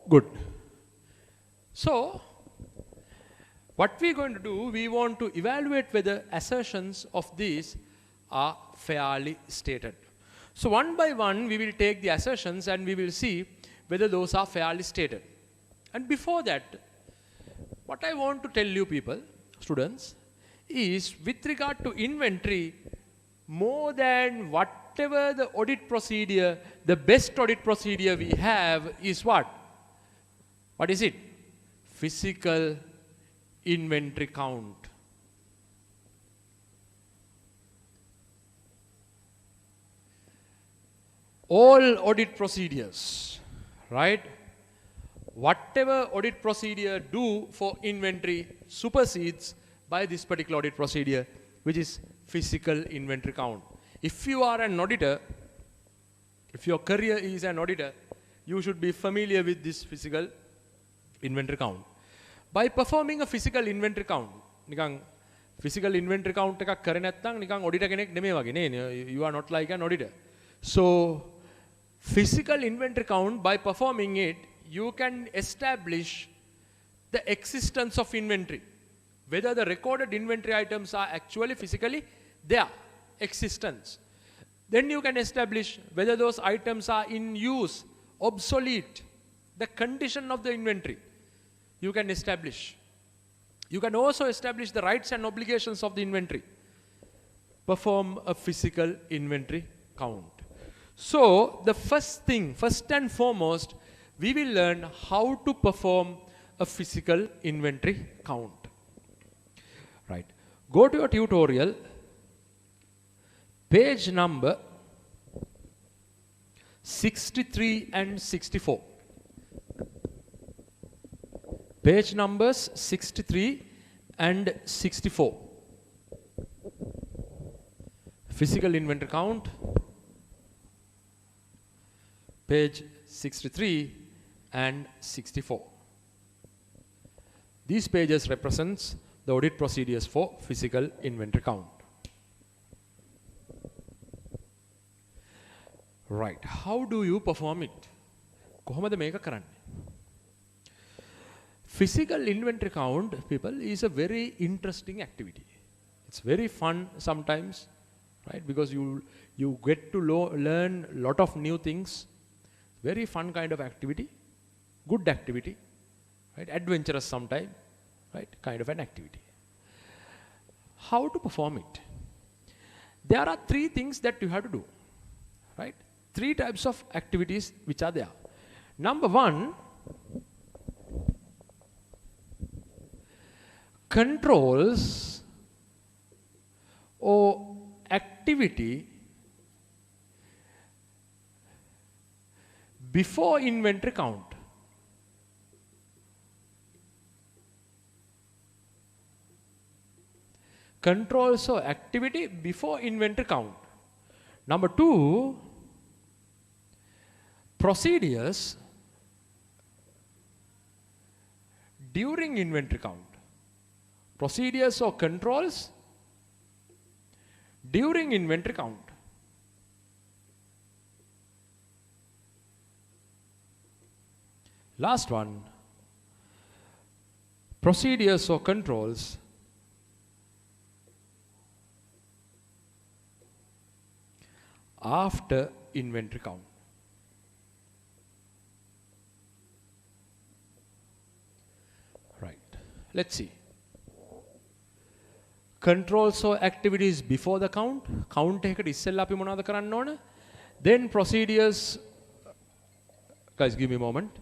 Speaker 1: Good. So, what we're going to do, we want to evaluate whether assertions of these are fairly stated. So one by one, we will take the assertions and we will see whether those are fairly stated. And before that, what I want to tell you people, students, is with regard to inventory, more than whatever the audit procedure, the best audit procedure we have is what? What is it? Physical inventory count. All audit procedures, right? Whatever audit procedure do for inventory supersedes by this particular audit procedure, which is physical inventory count. If you are an auditor, if your career is an auditor, you should be familiar with this physical inventory count. By performing a physical inventory count, නිකන් physical inventory count එකක් කරේ නැත්නම් නිකන් auditor කෙනෙක් නෙමෙයි වගේ නේ. You are not like an auditor. So physical inventory count, by performing it, you can establish the existence of inventory. Whether the recorded inventory items are actually physically there, existence. Then you can establish whether those items are in use, obsolete, the condition of the inventory. You can establish. You can also establish the rights and obligations of the inventory. Perform a physical inventory count. So the first thing, first and foremost, we will learn how to perform a physical inventory count. Right. Go to your tutorial, page number 63 and 64. Page numbers 63 and 64. Physical inventory count. Page 63 and 64. These pages represents the audit procedures for physical inventory count. Right. How do you perform it? කොහොමද මේක කරන්නේ? Physical inventory count, people, is a very interesting activity. It's very fun sometimes, right? Because you get to learn a lot of new things. Very fun kind of activity, good activity, right? Adventurous sometimes, right? Kind of an activity. How to perform it? There are three things that you have to do, right? Three types of activities which are there. Number one, controls or activity before inventory count. Controls or activity before inventory count. Number two, procedures during inventory count. Procedures or controls during inventory count. Last one, procedures or controls after inventory count. Right. Let's see. Controls or activities before the count. Count එකට ඉස්සෙල්ලා අපි මොනවද කරන්න ඕන? Then procedures. Guys, give me a moment.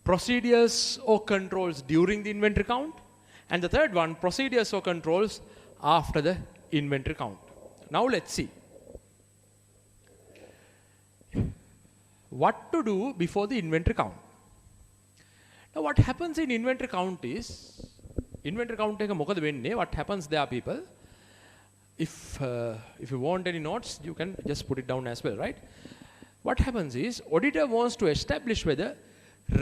Speaker 1: Procedures or controls during the inventory count. And the third one, procedures or controls after the inventory count. Now let's see. What to do before the inventory count. Now what happens in inventory count is, inventory count එක මොකද වෙන්නේ? What happens there, people? If you want any notes, you can just put it down as well, right? what happens is auditor wants to establish whether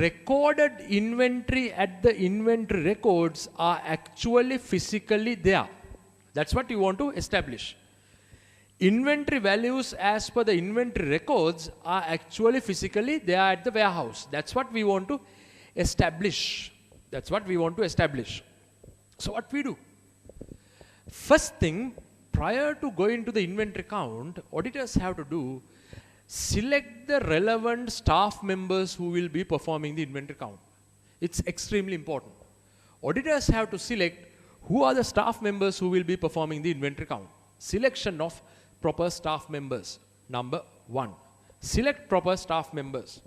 Speaker 1: recorded inventory at the inventory records are actually physically there. That's what you want to establish. Inventory values as per the inventory records are actually physically there at the warehouse. That's what we want to establish. That's what we want to establish. So what we do? First thing, prior to going to the inventory count, auditors have to do, select the relevant staff members who will be performing the inventory count. It's extremely important. Auditors have to select who are the staff members who will be performing the inventory count. Selection of proper staff members. Number 1. Select proper staff members.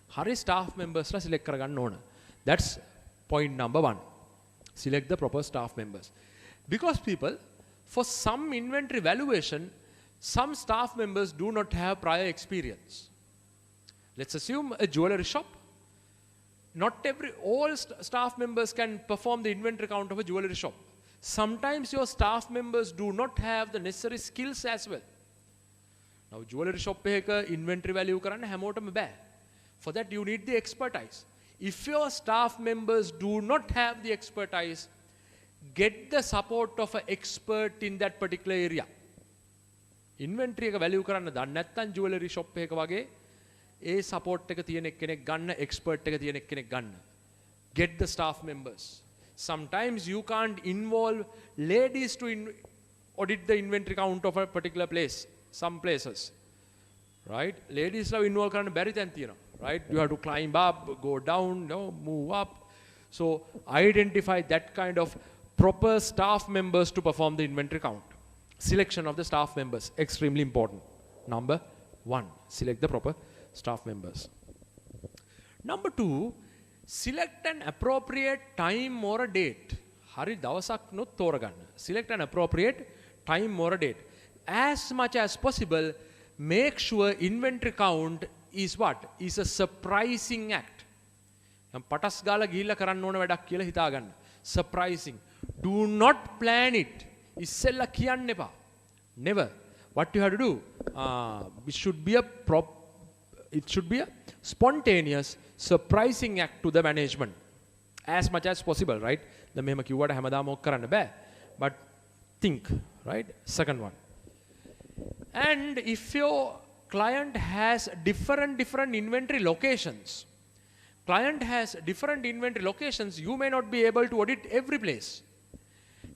Speaker 1: Hari staff members la select karaganna ona. That's point number 1. Select the proper staff members. Because people, for some inventory valuation, some staff members do not have prior experience. Let's assume a jewelry shop. Not all staff members can perform the inventory count of a jewelry shop. Sometimes your staff members do not have the necessary skills as well. Now, jewelry shop එක inventory value කරන්න හැමෝටම බෑ. For that you need the expertise. If your staff members do not have the expertise, get the support of an expert in that particular area. Inventory එක value කරන්න දන්නේ නැත්නම් jewelry shop එකක වගේ ඒ support එක තියෙන එක්කෙනෙක් ගන්න, expert එක තියෙන එක්කෙනෙක් ගන්න. Get the staff members. Sometimes you can't involve ladies to audit the inventory count of a particular place. Some places, right? Ladies love involve කරන්න බැරි තැන් තියෙනවා, right? You have to climb up, go down, move up. So identify that kind of proper staff members to perform the inventory count. Selection of the staff members, extremely important. Number 1, select the proper staff members. Number 2, select an appropriate time or a date. Hari dawasak no thoraganna. Select an appropriate time or a date. As much as possible, make sure inventory count is what? Is a surprising act. Patas gala gila karanna ona wadak kiyala hitaganna. Surprising. Do not plan it. Issella kiyanne epa. Never. What you have to do? It should be a spontaneous, surprising act to the management. As much as possible, right? The mehema kiwwata hamadama ok karanna bෑ. But think, right? Second one. And if your client has different inventory locations, you may not be able to audit every place.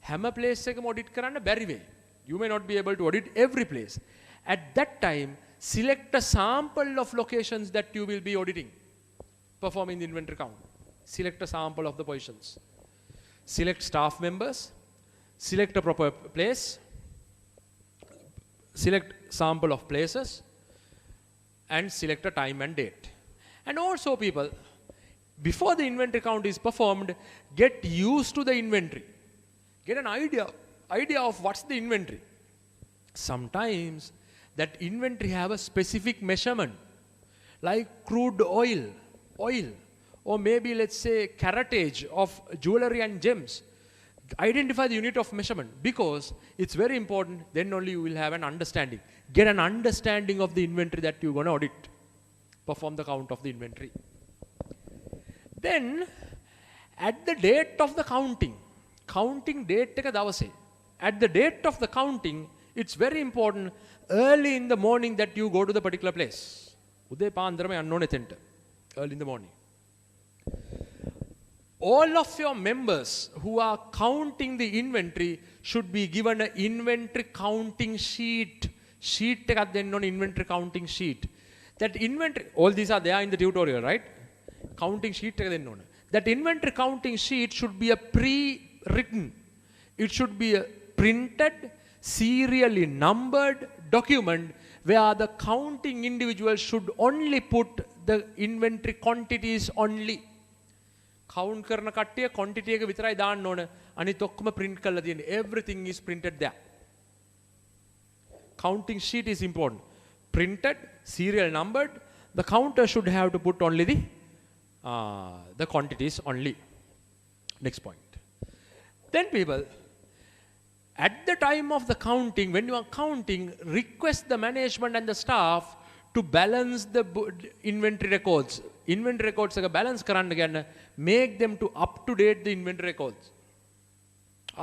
Speaker 1: Hammer place එකම audit කරන්න බැරි වෙයි. You may not be able to audit every place. At that time, select a sample of locations that you will be auditing, performing the inventory count. Select a sample of the positions. Select staff members. Select a proper place. Select sample of places. And select a time and date. And also people, before the inventory count is performed, get used to the inventory. Get an idea of what's the inventory. Sometimes that inventory have a specific measurement, like crude oil, or maybe let's say caratage of jewelry and gems. Identify the unit of measurement because it's very important. Then only you will have an understanding. Get an understanding of the inventory that you're going to audit. Perform the count of the inventory. Then, at the date of the counting date එක දවසේ. At the date of the counting, it's very important early in the morning that you go to the particular place. උදේ පාන්දරම යන්න ඕනේ එතෙන්ට. Early in the morning. All of your members who are counting the inventory should be given an inventory counting sheet. Sheet එකක් දෙන්න ඕනේ, inventory counting sheet. That inventory, all these are there in the tutorial, right? Counting sheet එක දෙන්න ඕනේ. That inventory counting sheet should be a pre-written. It should be a printed, serially numbered document where the counting individual should only put the inventory quantities only. Count කරන කට්ටිය quantity එක විතරයි දාන්න ඕන. අනිත් ඔක්කොම print කරලා තියෙන්නේ. Everything is printed there. Counting sheet is important. Printed, serial numbered. The counter should have to put only the quantities only. Next point. Then people, at the time of the counting, when you are counting, request the management and the staff to balance the inventory records. Inventory records එක balance කරන්න ගන්න, make them to up to date the inventory records.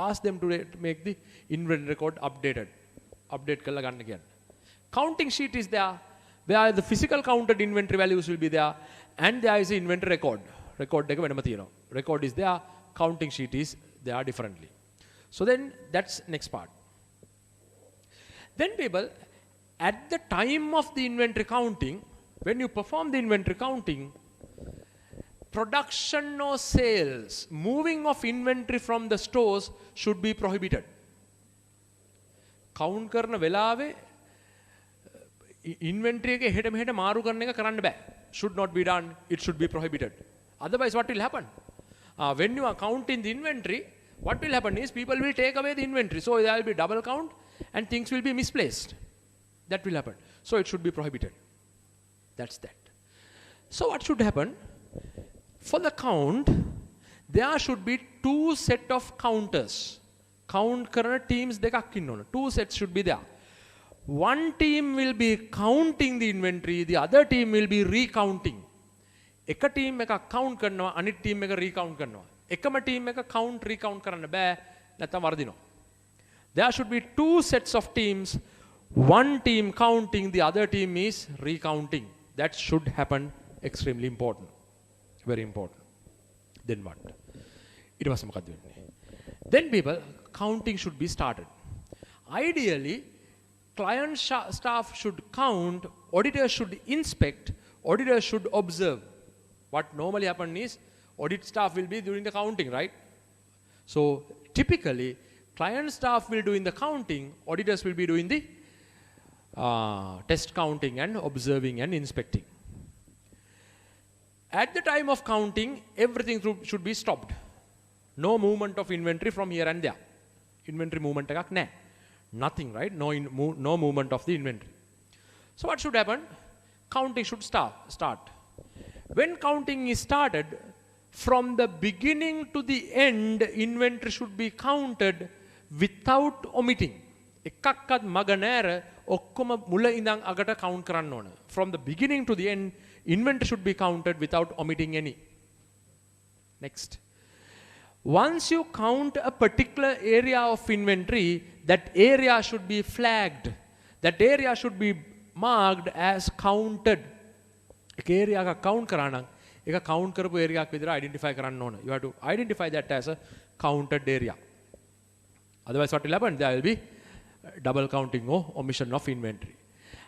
Speaker 1: Ask them to make the inventory record updated. Update කරලා ගන්න කියන්න. Counting sheet is there, where the physical counted inventory values will be there, and there is an inventory record. Record එක වෙනම තියෙනවා. Record is there, counting sheet is there differently. So then that's next part. Then people, at the time of the inventory counting, when you perform the inventory counting, production or sales, moving of inventory from the stores should be prohibited. Count කරන වෙලාවේ inventory එක එහෙට මෙහෙට මාරු කරන එක කරන්න බෑ. Should not be done, it should be prohibited. Otherwise what will happen? When you are counting the inventory, what will happen is people will take away the inventory. So there will be double count and things will be misplaced. That will happen. So it should be prohibited. That's that. So what should happen? For the count, there should be two set of counters. Count කරන teams දෙකක් ඉන්න ඕන. Two sets should be there. One team will be counting the inventory, the other team will be recounting. එක team එකක් count කරනවා, අනිත් team එක recount කරනවා. එකම team එක count recount කරන්න බෑ, නැත්නම් වර්ධිනවා. There should be two sets of teams. One team counting, the other team is recounting. That should happen. Extremely important. Very important. Then what? It was මොකක්ද වෙන්නේ? Then people, counting should be started. Ideally, client staff should count, auditors should inspect, auditors should observe. What normally happens is, audit staff will be doing the counting, right? So typically, client staff will do in the counting, auditors will be doing the test counting and observing and inspecting. At the time of counting, everything should be stopped. No movement of inventory from here and there. Inventory movement එකක් නැහැ. Nothing, right? No movement of the inventory. So what should happen? Counting should start. When counting is started, from the beginning to the end, inventory should be counted without omitting. එකක්වත් මග නැර ඔක්කොම මුල ඉඳන් අගට count කරන්න ඕන. From the beginning to the end, inventory should be counted without omitting any. Next. Once you count a particular area of inventory, that area should be flagged. That area should be marked as counted. එක area එකක් count කරා නම් ඒක count කරපු area එකක් විදිහට identify කරන්න ඕන. You have to identify that as a counted area. Otherwise what will happen? There will be double counting or omission of inventory.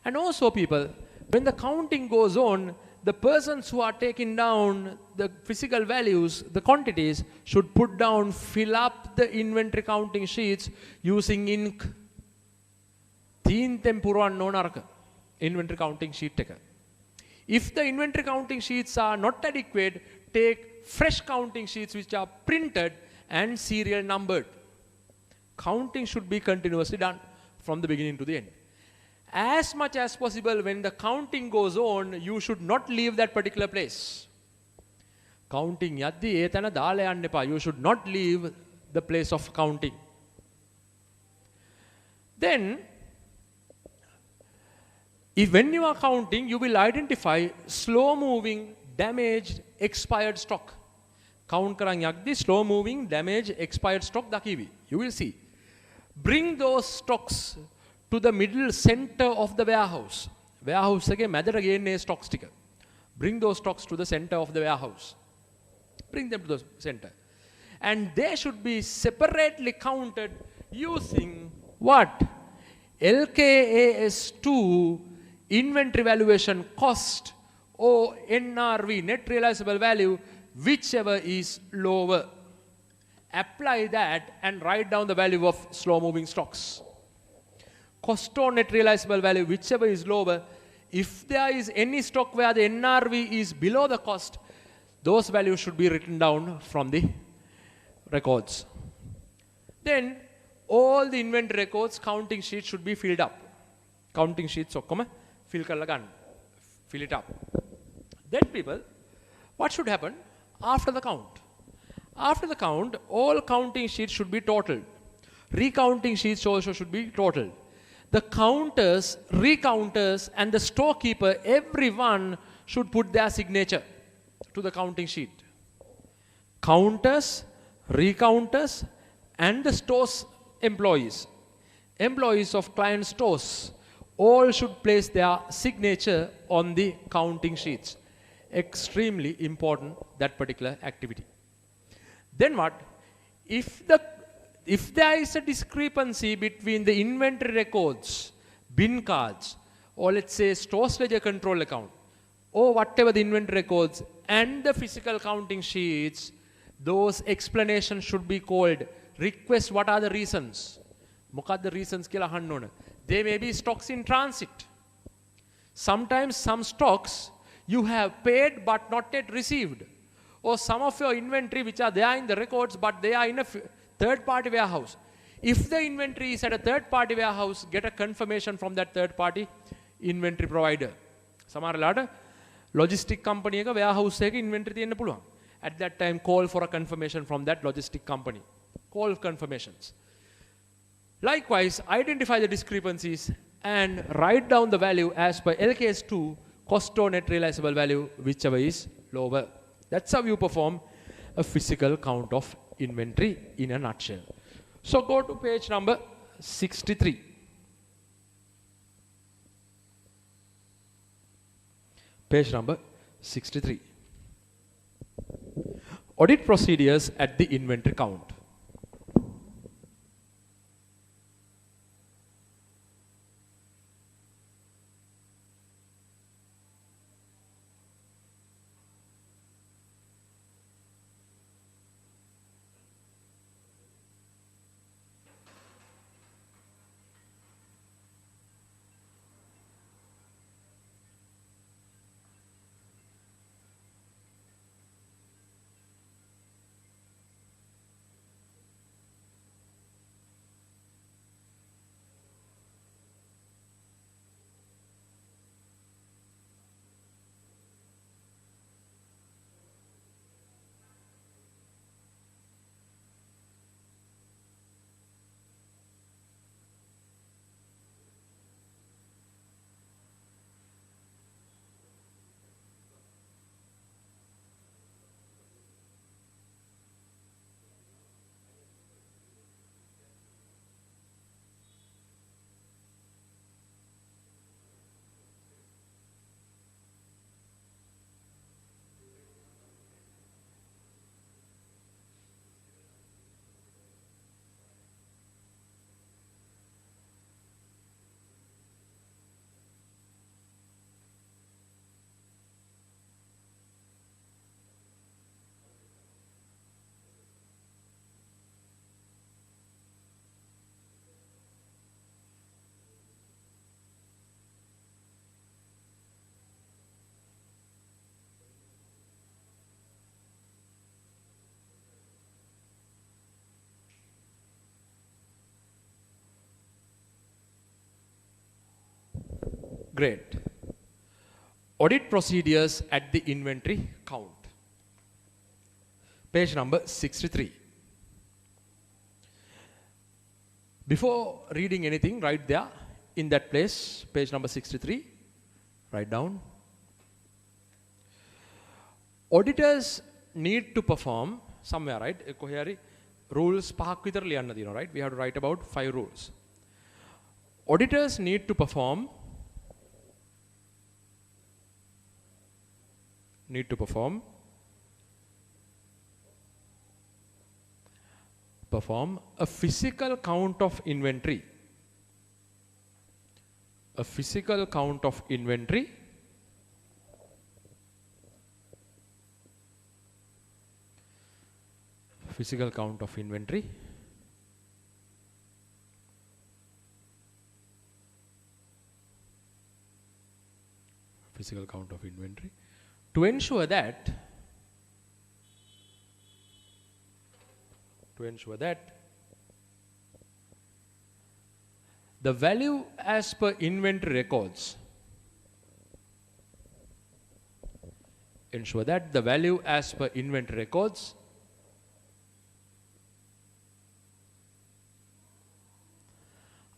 Speaker 1: And also people, when the counting goes on, the persons who are taking down the physical values, the quantities, should put down, fill up the inventory counting sheets using ink. තීන්තෙන් පුරවන්න ඕන අරක inventory counting sheet එක. If the inventory counting sheets are not adequate, take fresh counting sheets which are printed and serial numbered. Counting should be continuously done from the beginning to the end. As much as possible, when the counting goes on, you should not leave that particular place. Counting යද්දී ඒ තැන දාලා යන්න එපා. You should not leave the place of counting. Then, when you are counting, you will identify slow moving, damaged, expired stock. Count කරන් යද්දී slow moving, damaged, expired stock දකිවි. You will see. Bring those stocks to the middle center of the warehouse. Warehouse එකේ මැදට ගේන්නේ stocks ටික. Bring those stocks to the center of the warehouse. Bring them to the center. And they should be separately counted using what? LKAS2 inventory valuation cost or NRV, net realizable value, whichever is lower. Apply that and write down the value of slow moving stocks. Cost or net realizable value, whichever is lower. If there is any stock where the NRV is below the cost, those values should be written down from the records. Then all the inventory records, counting sheets should be filled up. Counting sheets okkoma fill කරලා ගන්න. Fill it up. Then people, what should happen after the count? After the count, all counting sheets should be totaled. Recounting sheets also should be totaled. the counters, recounters, and the storekeeper, everyone should put their signature to the counting sheet. Counters, recounters, and the store's employees of client stores, all should place their signature on the counting sheets. Extremely important, that particular activity. Then what? If there is a discrepancy between the inventory records, bin cards, or let's say stores ledger control account, or whatever the inventory records, and the physical counting sheets, those explanations should be called request. What are the reasons? Mokadda reasons kila ahanna ona. There may be stocks in transit. Sometimes some stocks you have paid but not yet received. Or some of your inventory which are there in the records but they are in a third-party warehouse. If the inventory is at a third-party warehouse, get a confirmation from that third-party inventory provider. Samaralada logistic company එක warehouse එකක inventory තියෙන්න පුළුවන්. At that time, call for a confirmation from that logistic company. Call confirmations. Likewise, identify the discrepancies and write down the value as per LKS2, cost or net realizable value, whichever is lower. That's how you perform a physical count of inventory in a nutshell. So go to page number 63. Page number 63. Audit procedures at the inventory count. Great. Audit procedures at the inventory count. Page number 63. Before reading anything, write there in that place, page number 63. Write down. Auditors need to perform somewhere, right? Rules පහක් විතර ලියන්න තියෙනවා, right? We have to write about 5 rules. Auditors need to perform a physical count of inventory. A physical count of inventory physical count of inventory to ensure that the value as per inventory records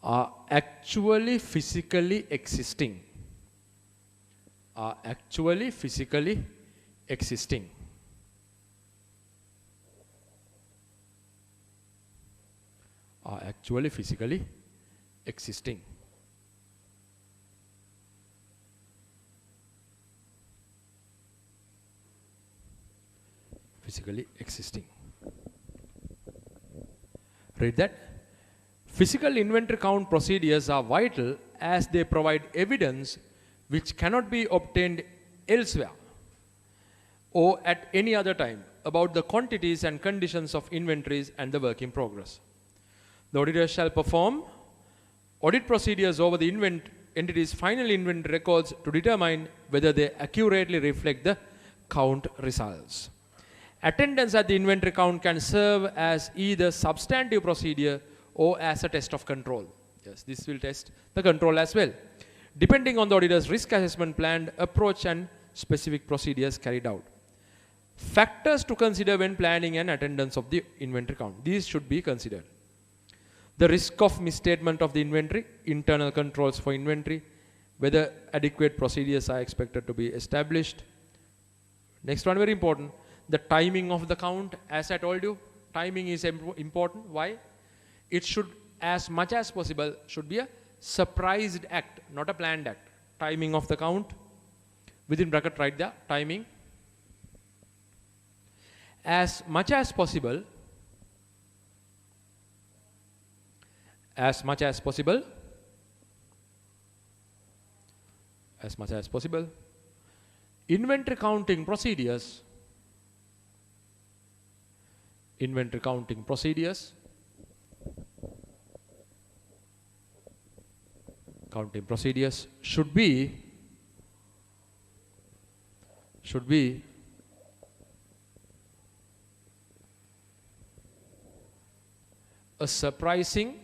Speaker 1: are actually physically existing. Are actually physically existing. Are actually physically existing. Physically existing. Read that. Physical inventory count procedures are vital as they provide evidence which cannot be obtained elsewhere or at any other time about the quantities and conditions of inventories and the work in progress. The auditor shall perform audit procedures over the entity's final inventory records to determine whether they accurately reflect the count results. Attendance at the inventory count can serve as either substantive procedure or as a test of control. Yes, this will test the control as well, depending on the auditor's risk assessment plan, approach and specific procedures carried out. Factors to consider when planning and attendance of the inventory count. These should be considered. The risk of misstatement of the inventory, internal controls for inventory, whether adequate procedures are expected to be established. Next one, very important. The timing of the count, as I told you, timing is important. Why? It should, as much as possible, should be a surprised act, not a planned act. Timing of the count, within bracket write there, timing. As much as possible, inventory counting procedures, should be a surprising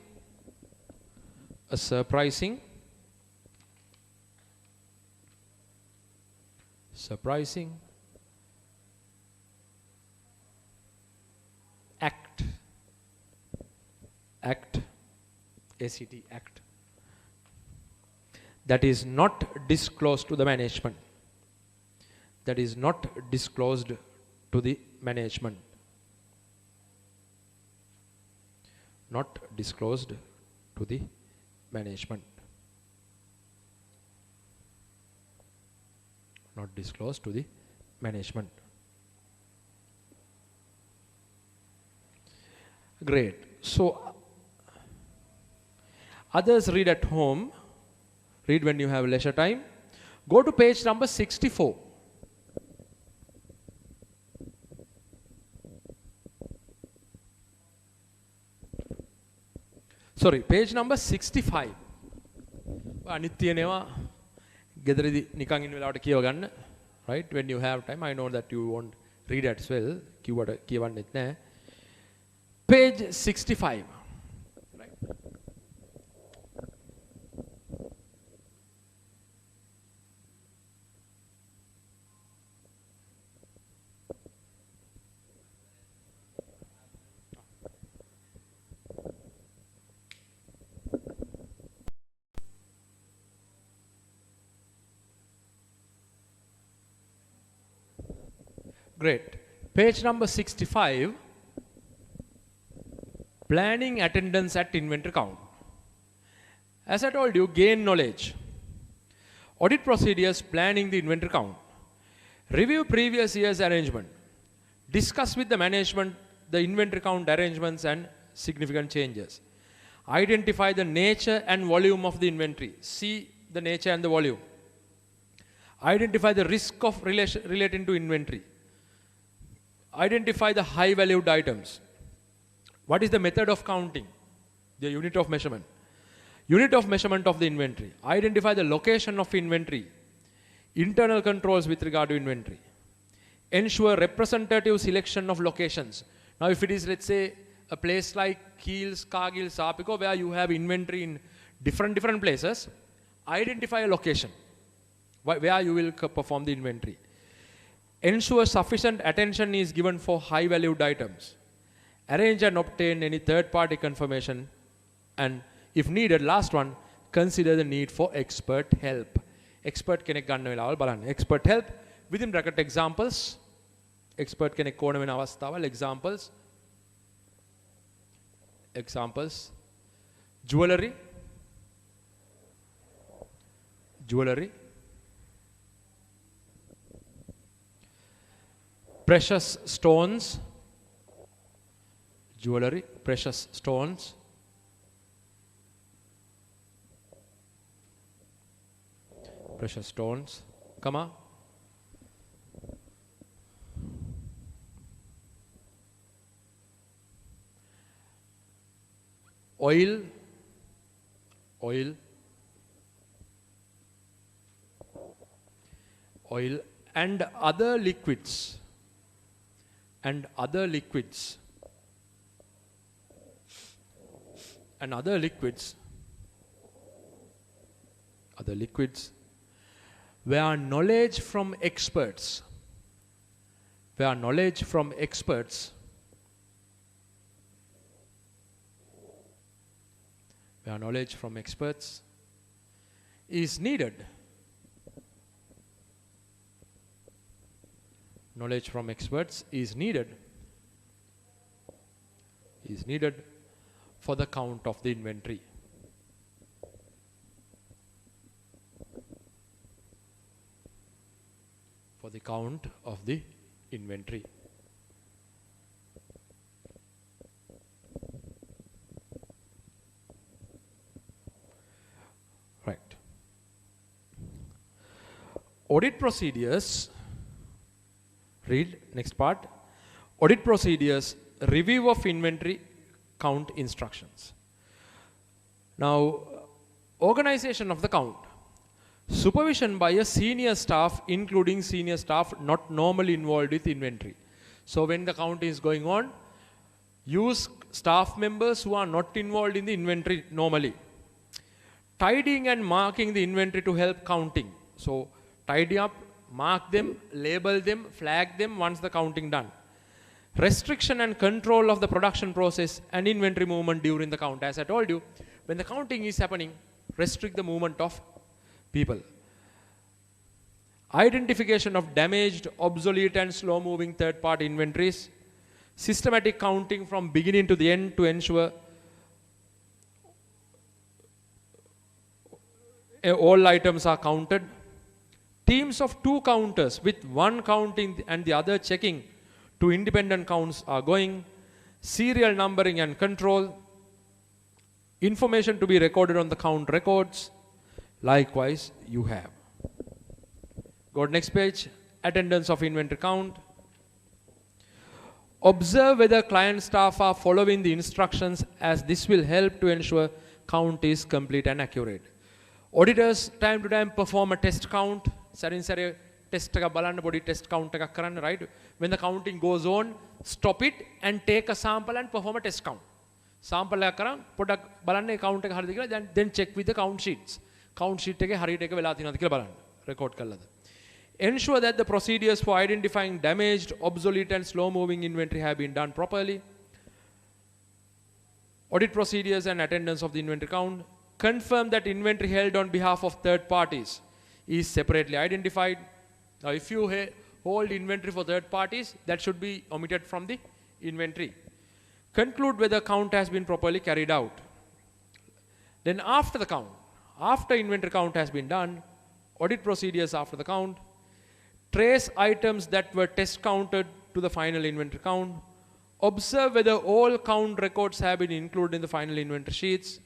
Speaker 1: act, ACT, that is not disclosed to the management. That is not disclosed to the management. Not disclosed to the management. Not disclosed to the management. Great. So, others read at home. Read when you have leisure time. Go to page number 64. Sorry, page number 65. අනිත් තියෙනවා ගෙදරදී නිකන් ඉන්න වෙලාවට කියව ගන්න. Right? When you have time. I know that you won't read as well. කිව්වට කියවන්නෙත් නැහැ. Page 65. Right? Great. Page number 65. Planning attendance at inventory count. As I told you, gain knowledge. Audit procedures, planning the inventory count. Review previous year's arrangement. Discuss with the management the inventory count arrangements and significant changes. Identify the nature and volume of the inventory. See the nature and the volume. Identify the risk of relating to inventory. Identify the high valued items. What is the method of counting? The unit of measurement. Unit of measurement of the inventory. Identify the location of inventory. Internal controls with regard to inventory. Ensure representative selection of locations. Now if it is, let's say, a place like Kiels, Cargill, Sapico, where you have inventory in different places, identify a location where you will perform the inventory. Ensure sufficient attention is given for high valued items. Arrange and obtain any third party confirmation and If needed, last one, consider the need for expert help. Expert කෙනෙක් ගන්න වෙලාවල් බලන්න. Expert help within bracket examples. Expert කෙනෙක් ඕන වෙන අවස්ථාවල් examples. Examples. Jewelry. Jewelry. Precious stones. Jewelry, precious stones. Precious stones. Come on. Oil. Oil. Oil and other liquids. And other liquids. And other liquids. Other liquids. Where knowledge from experts. Where knowledge from experts. Where knowledge from experts is needed. Knowledge from experts is needed. Is needed for the count of the inventory. For the count of the inventory. Right. Audit procedures. Read next part. Audit procedures, review of inventory count instructions. Now, organization of the count. Supervision by a senior staff, including senior staff not normally involved with inventory. So when the count is going on, use staff members who are not involved in the inventory normally. Tidying and marking the inventory to help counting. So tidy up, mark them, label them, flag them once the counting done. Restriction and control of the production process and inventory movement during the count. As I told you, when the counting is happening, restrict the movement of people. Identification of damaged, obsolete and slow moving third party inventories. Systematic counting from beginning to the end to ensure all items are counted. Teams of 2 counters with one counting and the other checking to independent counts are going. Serial numbering and control. Information to be recorded on the count records. Likewise, you have. Go to next page. Attendance of inventory count. Observe whether client staff are following the instructions, as this will help to ensure count is complete and accurate. Auditors time to time perform a test count. Sare test එක බලන්න body test count එකක් කරන්න, right? When the counting goes on, stop it and take a sample and perform a test count. Sample එකක් කරන් පොඩක් බලන්න ඒ count එක හරියද කියලා, then check with the count sheets. Count sheet එකේ හරියට එක වෙලා තියෙනවද කියලා බලන්න. Record කළාද? Ensure that the procedures for identifying damaged, obsolete and slow moving inventory have been done properly. Audit procedures and attendance of the inventory count. Confirm that inventory held on behalf of third parties is separately identified. Now, if you hold inventory for third parties, that should be omitted from the inventory. Conclude whether count has been properly carried out. Then after the count, after inventory count has been done, audit procedures after the count, trace items that were test counted to the final inventory count, observe whether all count records have been included in the final inventory sheets,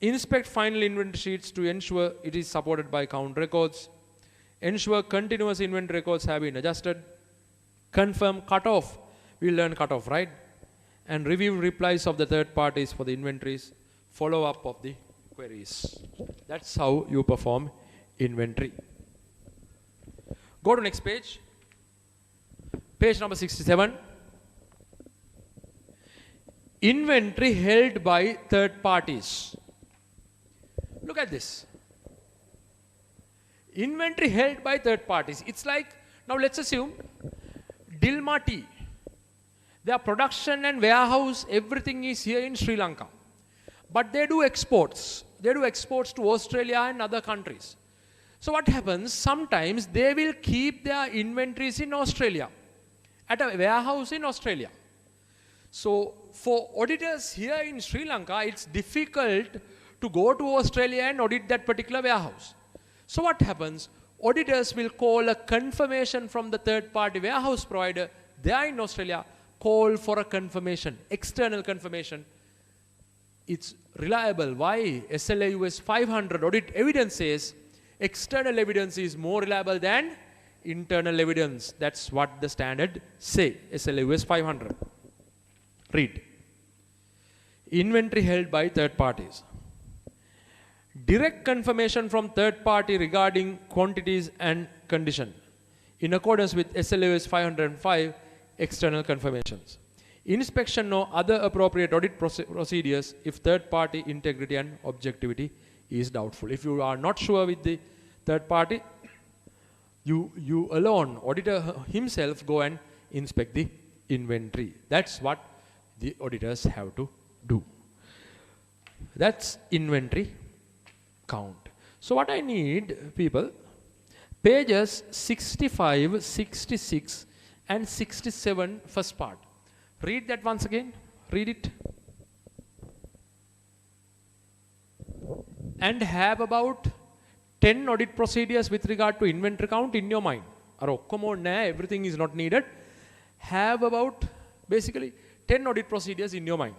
Speaker 1: inspect final inventory sheets to ensure it is supported by count records, ensure continuous inventory records have been adjusted, confirm cutoff, we learn cutoff, right? And review replies of the third parties for the inventories, follow up of the queries. That's how you perform inventory. Go to next page. Page number 67. Inventory held by third parties. Look at this. Inventory held by third parties. It's like, now let's assume Dilma Tea. Their production and warehouse, everything is here in Sri Lanka. but they do exports. They do exports to Australia and other countries. So what happens? Sometimes they will keep their inventories in Australia, at a warehouse in Australia. So for auditors here in Sri Lanka, it's difficult to go to Australia and audit that particular warehouse. So what happens? Auditors will call a confirmation from the third-party warehouse provider there in Australia, call for a confirmation, external confirmation. It's reliable. Why? SLA US 500 audit evidence says external evidence is more reliable than internal evidence. That's what the standard say, SLA US 500. Read. Inventory held by third parties. Direct confirmation from third party regarding quantities and condition in accordance with SLA US 505 external confirmations. Inspection or other appropriate audit procedures if third party integrity and objectivity is doubtful. If you are not sure with the third party, you alone, auditor himself, go and inspect the inventory. That's what the auditors have to do. That's inventory count. So what I need, people, pages 65, 66 and 67, first part. Read that once again. Read it. And have about 10 audit procedures with regard to inventory count in your mind. Everything is not needed. Have about basically 10 audit procedures in your mind.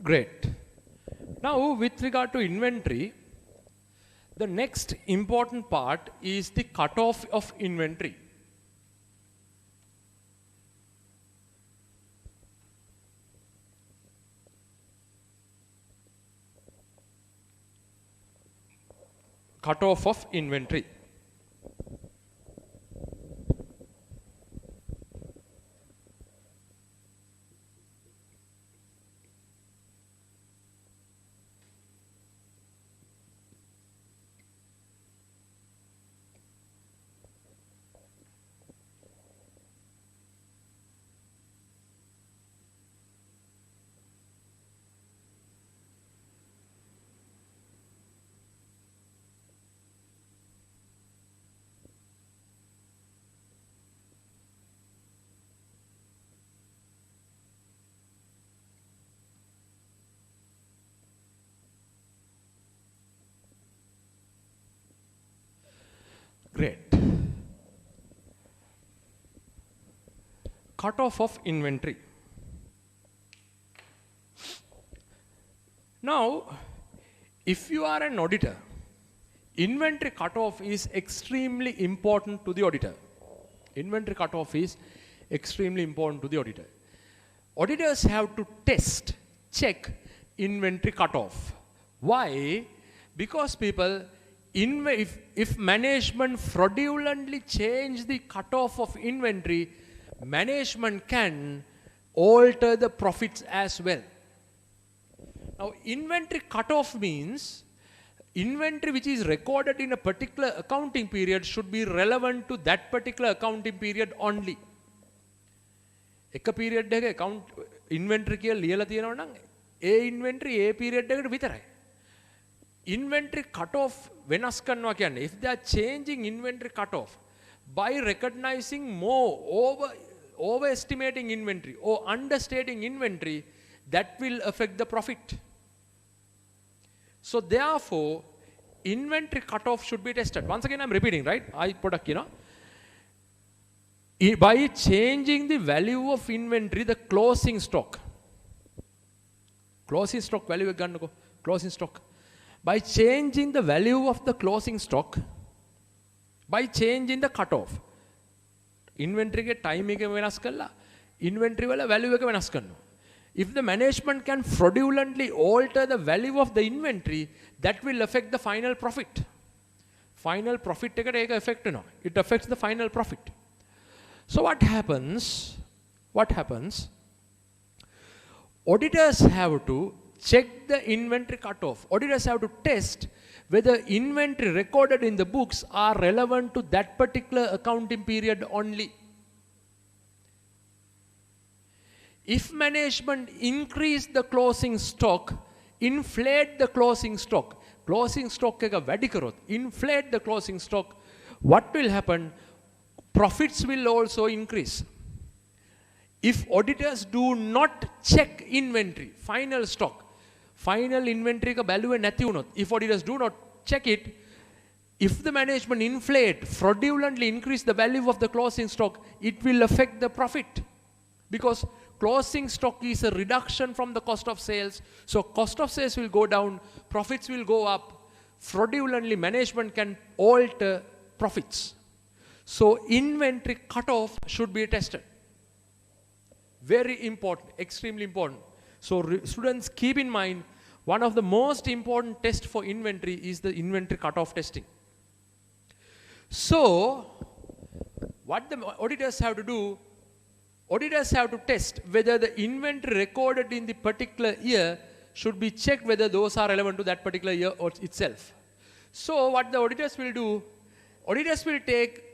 Speaker 1: Great. Now, with regard to inventory, the next important part is the cutoff of inventory. Cutoff of inventory. Great. Cutoff of inventory. Now, if you are an auditor, inventory cutoff is extremely important to the auditor. Inventory cutoff is extremely important to the auditor. Auditors have to test, check inventory cutoff. Why? Because people, if management fraudulently change the cutoff of inventory, management can alter the profits as well. Now, inventory cutoff means inventory which is recorded in a particular accounting period should be relevant to that particular accounting period only. එක period එක account inventory කියලා ලියලා තියෙනවා නම් ඒ inventory ඒ period එකට විතරයි. Inventory cutoff වෙනස් කරනවා කියන්නේ if they are changing inventory cutoff by recognizing more overestimating inventory or understating inventory, that will affect the profit. So therefore, inventory cutoff should be tested. Once again, I'm repeating, right? I product, by changing the value of inventory, the closing stock value gannako, closing stock. By changing the value of the closing stock, by changing the cutoff, inventory ke time එක වෙනස් කරලා inventory වල value එක වෙනස් කරනවා. If the management can fraudulently alter the value of the inventory, that will affect the final profit. Final profit එකට ඒක affect වෙනවා. It affects the final profit. So what happens? Auditors have to check the inventory cutoff. Auditors have to test whether inventory recorded in the books are relevant to that particular accounting period only. If management increase the closing stock, inflate the closing stock එක වැඩි කරොත්, inflate the closing stock, what will happen? Profits will also increase. If auditors do not check inventory, final stock, final inventory ka value නැති වුණොත්, if auditors do not check it, if the management inflate, fraudulently increase the value of the closing stock, it will affect the profit. Because closing stock is a reduction from the cost of sales. So cost of sales will go down, profits will go up. Fraudulently, management can alter profits. So inventory cutoff should be tested. Very important, extremely important. So students, keep in mind, one of the most important tests for inventory is the inventory cutoff testing. So what the auditors have to do, auditors have to test whether the inventory recorded in the particular year should be checked whether those are relevant to that particular year or itself. So what the auditors will do, auditors will take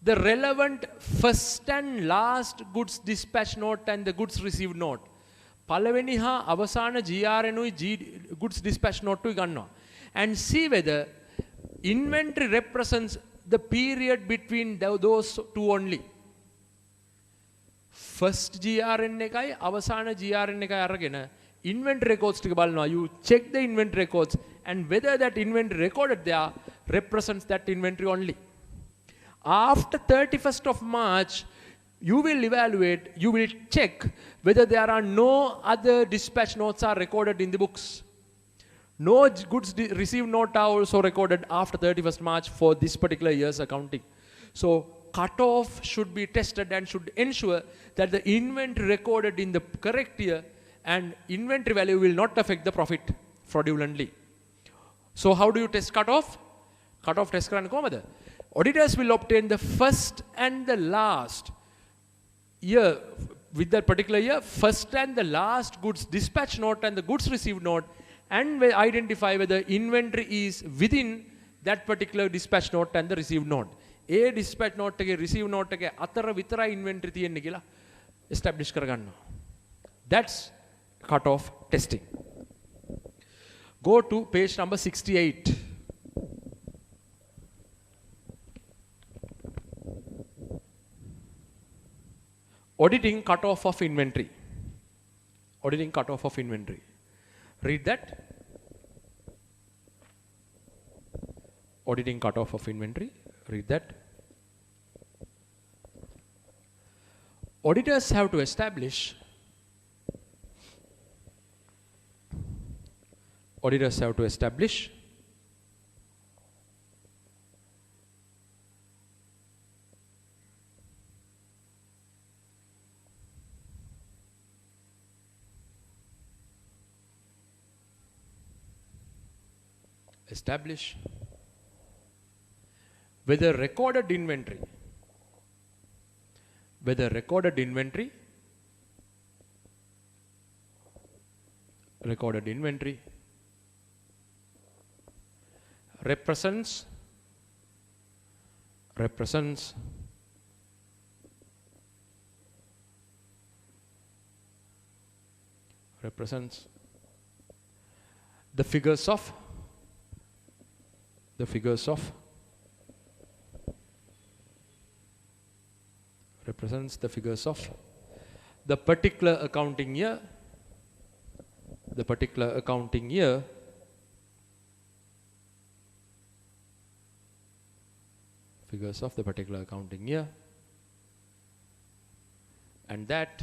Speaker 1: the relevant first and last goods dispatch note and the goods received note. පළවෙනි හා අවසාන GRNුයි goods dispatch note ටුයි ගන්නවා. And see whether inventory represents the period between those two only. First GRN එකයි අවසාන GRN එකයි අරගෙන inventory records ටික බලනවා. You check the inventory records and whether that inventory recorded there represents that inventory only. After 31st of March, you will evaluate, you will check whether there are no other dispatch notes are recorded in the books. No goods received note are also recorded after 31st March for this particular year's accounting. So cutoff should be tested and should ensure that the inventory recorded in the correct year and inventory value will not affect the profit fraudulently. So how do you test cutoff? Cutoff test karanne kohomada? Auditors will obtain the first and the last year, with that particular year, first and the last goods dispatch note and the goods received note, and will identify whether inventory is within that particular dispatch note and the received note. A dispatch note එක receive note එක අතර විතරයි inventory තියෙන්නේ කියලා establish කරගන්නවා. That's cutoff testing. Go to page number 68. Auditing cutoff of inventory. Auditing cutoff of inventory. Read that. Auditing cutoff of inventory. Read that. Auditors have to establish. Auditors have to establish whether recorded inventory represents the figures of represents the figures of the particular accounting year, figures of the particular accounting year, and that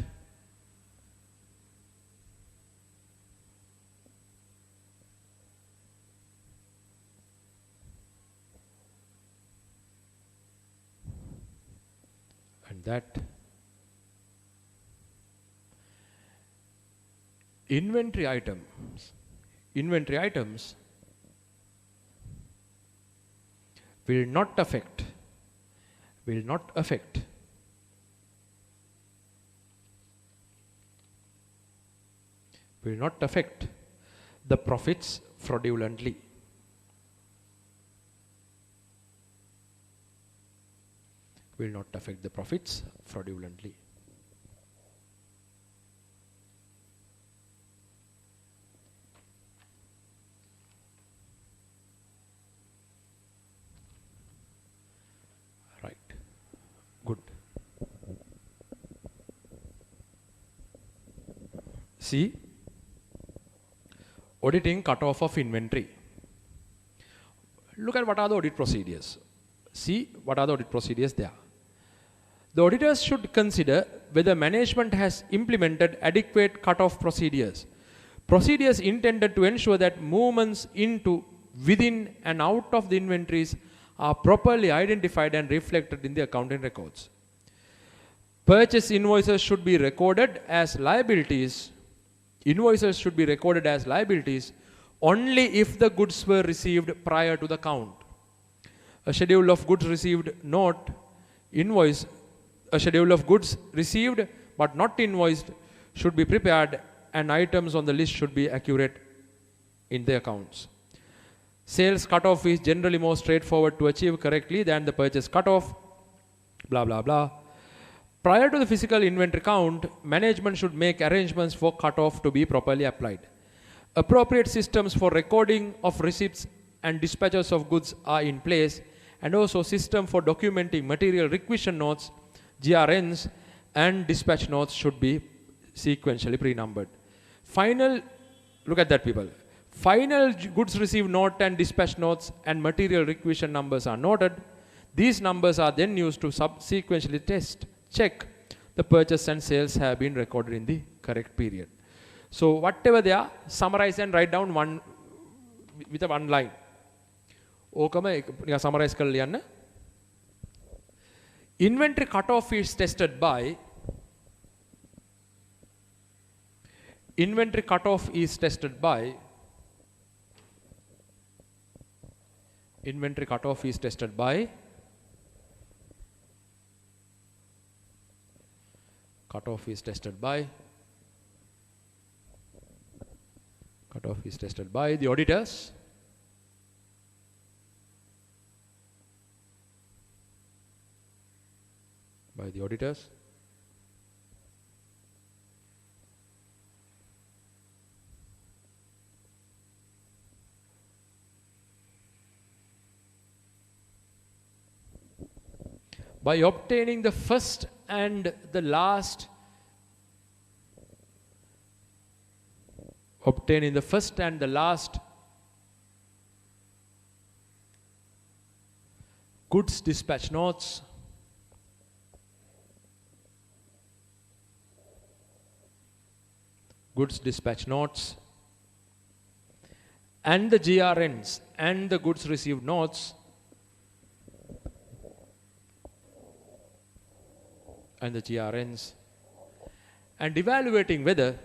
Speaker 1: inventory items will not affect the profits fraudulently. Will not affect the profits fraudulently. Right. Good. See, auditing cutoff of inventory. Look at what are the audit procedures. See what are the audit procedures there. The auditors should consider whether management has implemented adequate cutoff procedures. Procedures intended to ensure that movements into, within and out of the inventories are properly identified and reflected in the accounting records. Purchase invoices should be recorded as liabilities. Invoices should be recorded as liabilities only if the goods were received prior to the count. A schedule of goods received a schedule of goods received but not invoiced should be prepared, and items on the list should be accurate in the accounts. Sales cutoff is generally more straightforward to achieve correctly than the purchase cutoff. Blah blah blah. Prior to the physical inventory count, management should make arrangements for cutoff to be properly applied. Appropriate systems for recording of receipts and dispatches of goods are in place, and also system for documenting material requisition notes, GRNs, and dispatch notes should be sequentially pre-numbered. Look at that, people. Final goods received note and dispatch notes and material requisition numbers are noted. These numbers are then used to subsequently check the purchase and sales have been recorded in the correct period. So whatever they are, summarize and write down one with a one line. Summarize කරලා ලියන්න. Inventory cutoff is tested by inventory cutoff is tested by inventory cutoff is tested by cutoff is tested by cutoff is tested by the auditors by obtaining the first and the last goods dispatch notes and the GRNs and the goods received notes and the GRNs and evaluating whether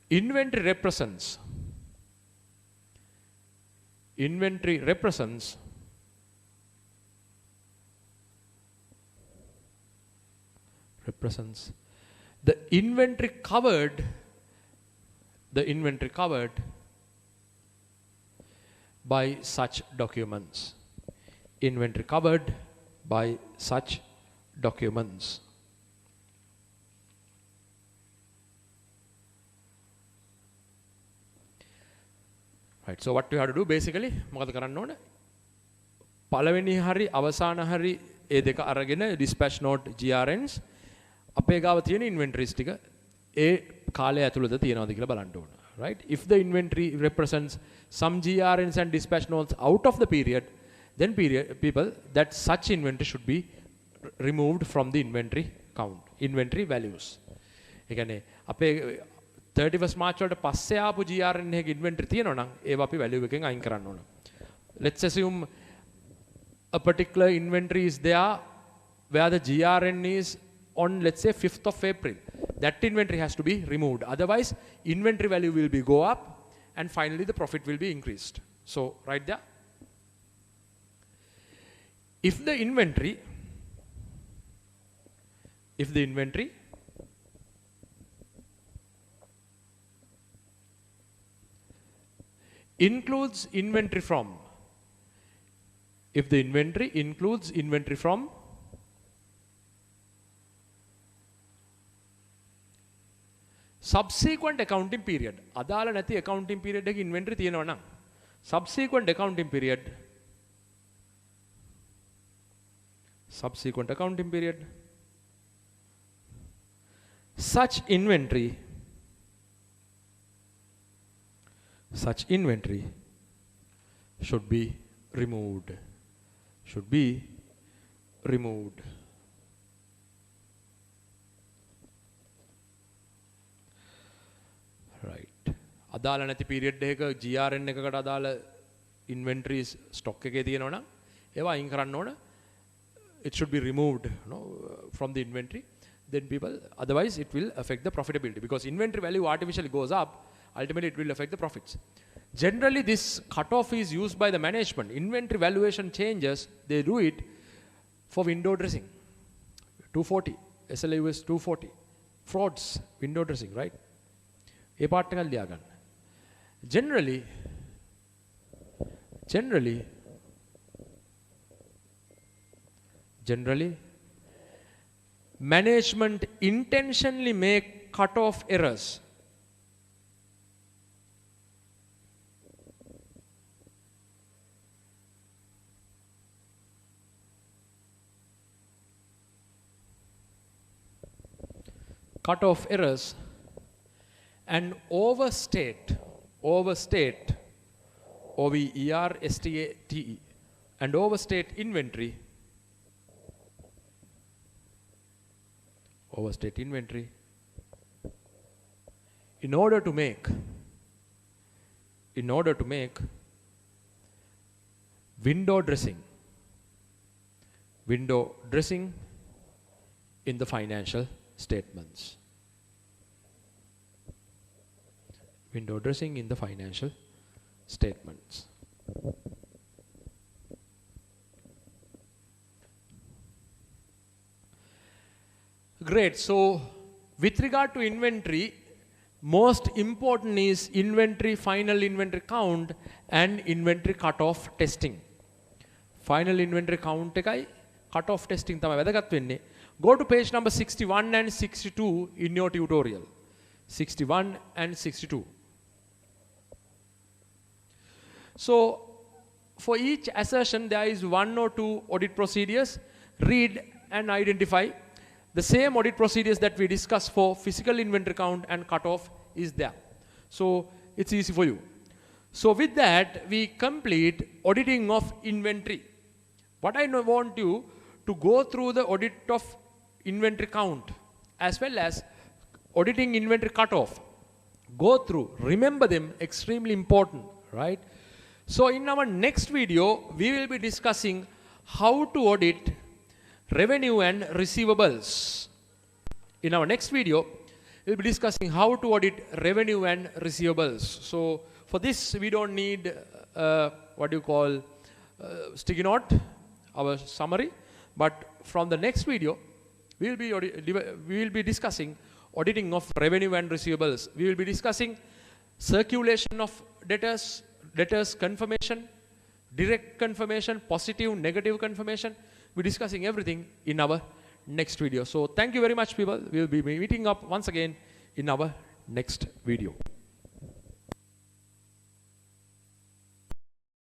Speaker 1: inventory represents the inventory covered by such documents. Right, so what we have to do basically මොකද කරන්න ඕන? පළවෙනි හරි අවසාන හරි ඒ දෙක අරගෙන dispatch note GRNs අපේ ගාව තියෙන inventories ටික ඒ කාලය ඇතුළත තියෙනවද කියලා බලන්න ඕන. Right? If the inventory represents some GRNs and dispatch notes out of the period, then that such inventory should be removed from the inventory count, inventory values. ඒ කියන්නේ අපේ 31st March වලට පස්සේ ආපු GRN එකක inventory තියෙනවා නම් ඒව අපි value එකෙන් අයින් කරන්න ඕන. Let's assume a particular inventory is there where the GRN is on, let's say, 5th of April. That inventory has to be removed. Otherwise, inventory value will be go up and finally the profit will be increased. So, right there. If the inventory includes inventory from subsequent accounting period, අදාළ නැති accounting period එකේ inventory තියෙනවා නම් subsequent accounting period such inventory should be removed. Right. අදාළ නැති period එකක GRN එකකට අදාළ inventories stock එකේ තියෙනවා නම් ඒවා අයින් කරන්න ඕන. It should be removed, from the inventory. Then otherwise it will affect the profitability because inventory value artificially goes up. Ultimately it will affect the profits. Generally this cutoff is used by the management. Inventory valuation changes, they do it for window dressing. 240, SLAUS 240. Frauds, window dressing, right? A part එකක් ලියා ගන්න. Generally, management intentionally make cut-off errors. cut-off errors and overstate, O-V-E-R-S-T-A-T-E, and overstate inventory, in order to make window dressing in the financial statements. Window dressing in the financial statements. Great. So with regard to inventory, most important is inventory, final inventory count and inventory cut-off testing. Final inventory count එකයි cut-off testing තමයි වැදගත් වෙන්නේ. Go to page number 61 and 62 in your tutorial. 61 and 62. So for each assertion there is one or two audit procedures. Read and identify. The same audit procedures that we discussed for physical inventory count and cutoff is there. So it's easy for you. So with that, we complete auditing of inventory. What I want you to go through the audit of inventory count as well as auditing inventory cutoff. Go through, remember them, extremely important, right? So in our next video, we will be discussing how to audit revenue and receivables. In our next video, we'll be discussing how to audit revenue and receivables. So for this, we don't need sticky note, our summary. But from the next video, we will be discussing auditing of revenue and receivables. We will be discussing circulation of debtors confirmation, direct confirmation, positive, negative confirmation. We're discussing everything in our next video. So thank you very much, people. We'll be meeting up once again in our next video.